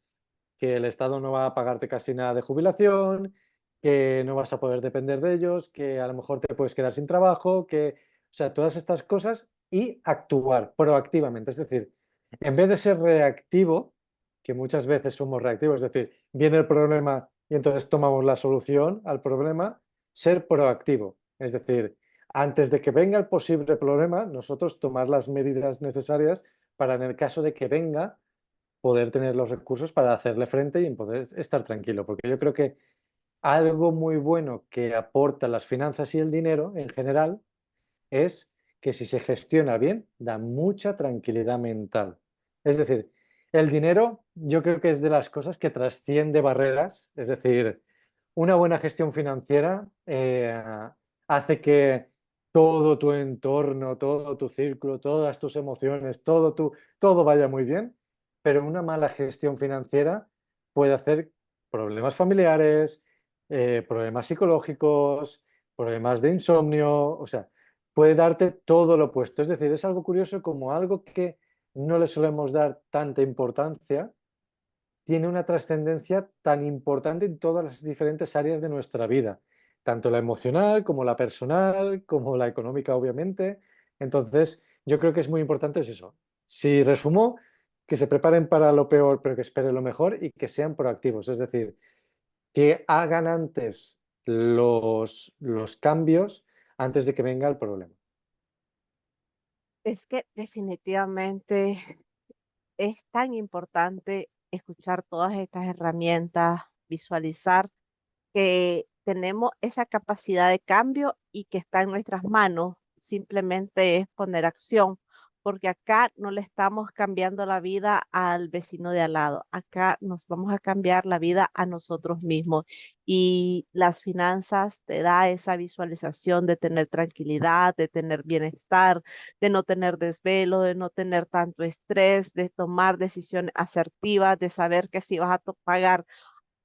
que el Estado no va a pagarte casi nada de jubilación, que no vas a poder depender de ellos, que a lo mejor te puedes quedar sin trabajo, que, o sea, todas estas cosas y actuar proactivamente. Es decir, en vez de ser reactivo, que muchas veces somos reactivos, es decir, viene el problema y entonces tomamos la solución al problema, ser proactivo. Es decir, antes de que venga el posible problema, nosotros tomar las medidas necesarias para en el caso de que venga, poder tener los recursos para hacerle frente y poder estar tranquilo. Porque yo creo que algo muy bueno que aporta las finanzas y el dinero en general es que si se gestiona bien, da mucha tranquilidad mental. Es decir, el dinero yo creo que es de las cosas que trasciende barreras, es decir, una buena gestión financiera hace que todo tu entorno, todo tu círculo, todas tus emociones, todo vaya muy bien, pero una mala gestión financiera puede hacer problemas familiares, problemas psicológicos, problemas de insomnio, o sea, puede darte todo lo opuesto. Es decir, es algo curioso como algo que no le solemos dar tanta importancia, tiene una trascendencia tan importante en todas las diferentes áreas de nuestra vida, tanto la emocional como la personal, como la económica, obviamente. Entonces, yo creo que es muy importante es eso. Si resumo, que se preparen para lo peor, pero que esperen lo mejor y que sean proactivos. Es decir, que hagan antes los cambios antes de que venga el problema. Es que definitivamente es tan importante escuchar todas estas herramientas, visualizar que tenemos esa capacidad de cambio y que está en nuestras manos. Simplemente es poner acción, porque acá no le estamos cambiando la vida al vecino de al lado, acá nos vamos a cambiar la vida a nosotros mismos. Y las finanzas te da esa visualización de tener tranquilidad, de tener bienestar, de no tener desvelo, de no tener tanto estrés, de tomar decisiones asertivas, de saber que si vas a pagar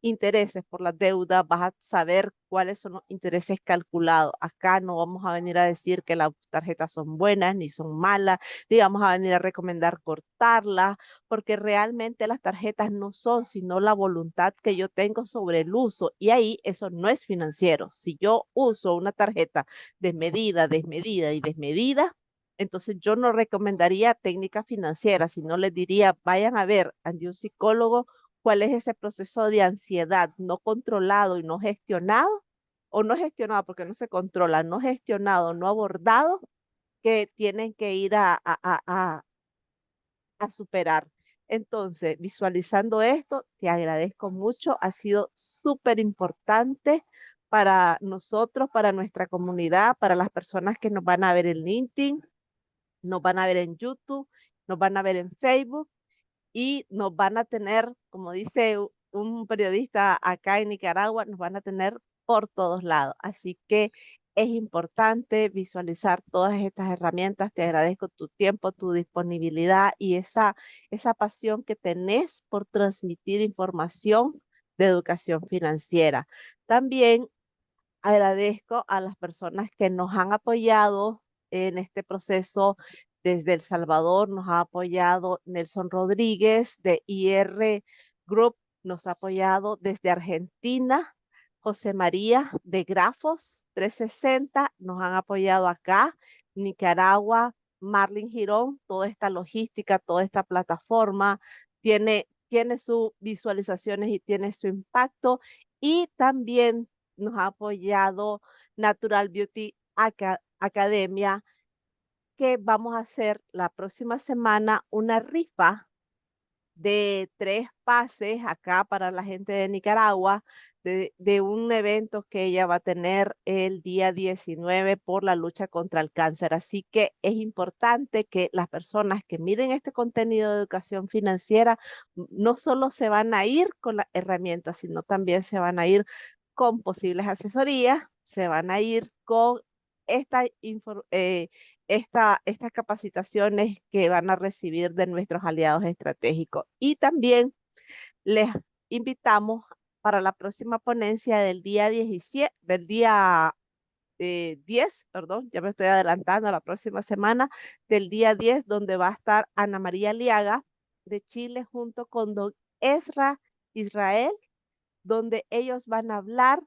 intereses por la deuda, vas a saber cuáles son los intereses calculados. Acá no vamos a venir a decir que las tarjetas son buenas ni son malas, ni vamos a venir a recomendar cortarlas, porque realmente las tarjetas no son sino la voluntad que yo tengo sobre el uso. Y ahí eso no es financiero. Si yo uso una tarjeta desmedida, desmedida y desmedida, entonces yo no recomendaría técnicas financieras, sino les diría, vayan a ver ante un psicólogo cuál es ese proceso de ansiedad no controlado y no gestionado, o no gestionado porque no se controla, no gestionado, no abordado, que tienen que ir a superar. Entonces, visualizando esto, te agradezco mucho, ha sido súper importante para nosotros, para nuestra comunidad, para las personas que nos van a ver en LinkedIn, nos van a ver en YouTube, nos van a ver en Facebook y nos van a tener, como dice un periodista acá en Nicaragua, nos van a tener por todos lados. Así que es importante visualizar todas estas herramientas. Te agradezco tu tiempo, tu disponibilidad y esa pasión que tenés por transmitir información de educación financiera. También agradezco a las personas que nos han apoyado en este proceso desde El Salvador, nos ha apoyado Nelson Rodríguez de IR Group, nos ha apoyado desde Argentina, José María de Grafos 360 nos han apoyado acá, Nicaragua, Marlin Girón, toda esta logística, toda esta plataforma, tiene sus visualizaciones y tiene su impacto. Y también nos ha apoyado Natural Beauty Academia, que vamos a hacer la próxima semana una rifa de 3 pases acá para la gente de Nicaragua, de un evento que ella va a tener el día 19 por la lucha contra el cáncer. Así que es importante que las personas que miren este contenido de educación financiera no solo se van a ir con la herramienta, sino también se van a ir con posibles asesorías, se van a ir con esta estas capacitaciones que van a recibir de nuestros aliados estratégicos. Y también les invitamos para la próxima ponencia del día 17, del día 10, perdón, ya me estoy adelantando a la próxima semana, del día 10, donde va a estar Ana María Liaga de Chile junto con don Ezra Israel, donde ellos van a hablar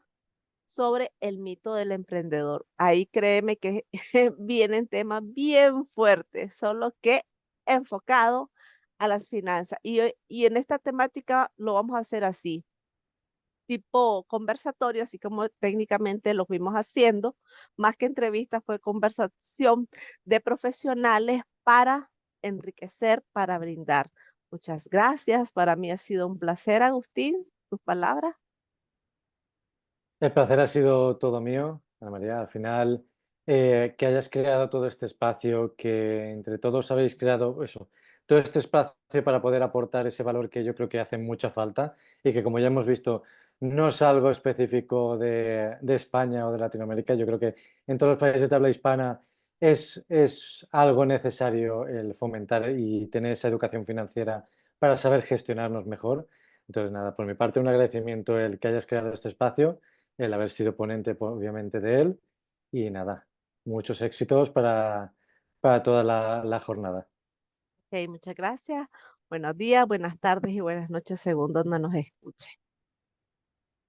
sobre el mito del emprendedor. Ahí créeme que vienen temas bien fuertes, solo que enfocado a las finanzas. Y en esta temática lo vamos a hacer así, tipo conversatorio, así como técnicamente lo fuimos haciendo, más que entrevista fue conversación de profesionales para enriquecer, para brindar. Muchas gracias. Para mí ha sido un placer, Agustín. Tus palabras. El placer ha sido todo mío, Ana María. Al final, que hayas creado todo este espacio, que entre todos habéis creado eso, todo este espacio para poder aportar ese valor que yo creo que hace mucha falta y que, como ya hemos visto, no es algo específico de España o de Latinoamérica. Yo creo que en todos los países de habla hispana es algo necesario el fomentar y tener esa educación financiera para saber gestionarnos mejor. Entonces, nada, por mi parte, un agradecimiento el que hayas creado este espacio, el haber sido ponente, obviamente, de él. Y nada, muchos éxitos para toda la jornada. Ok, muchas gracias. Buenos días, buenas tardes y buenas noches según donde nos escuche.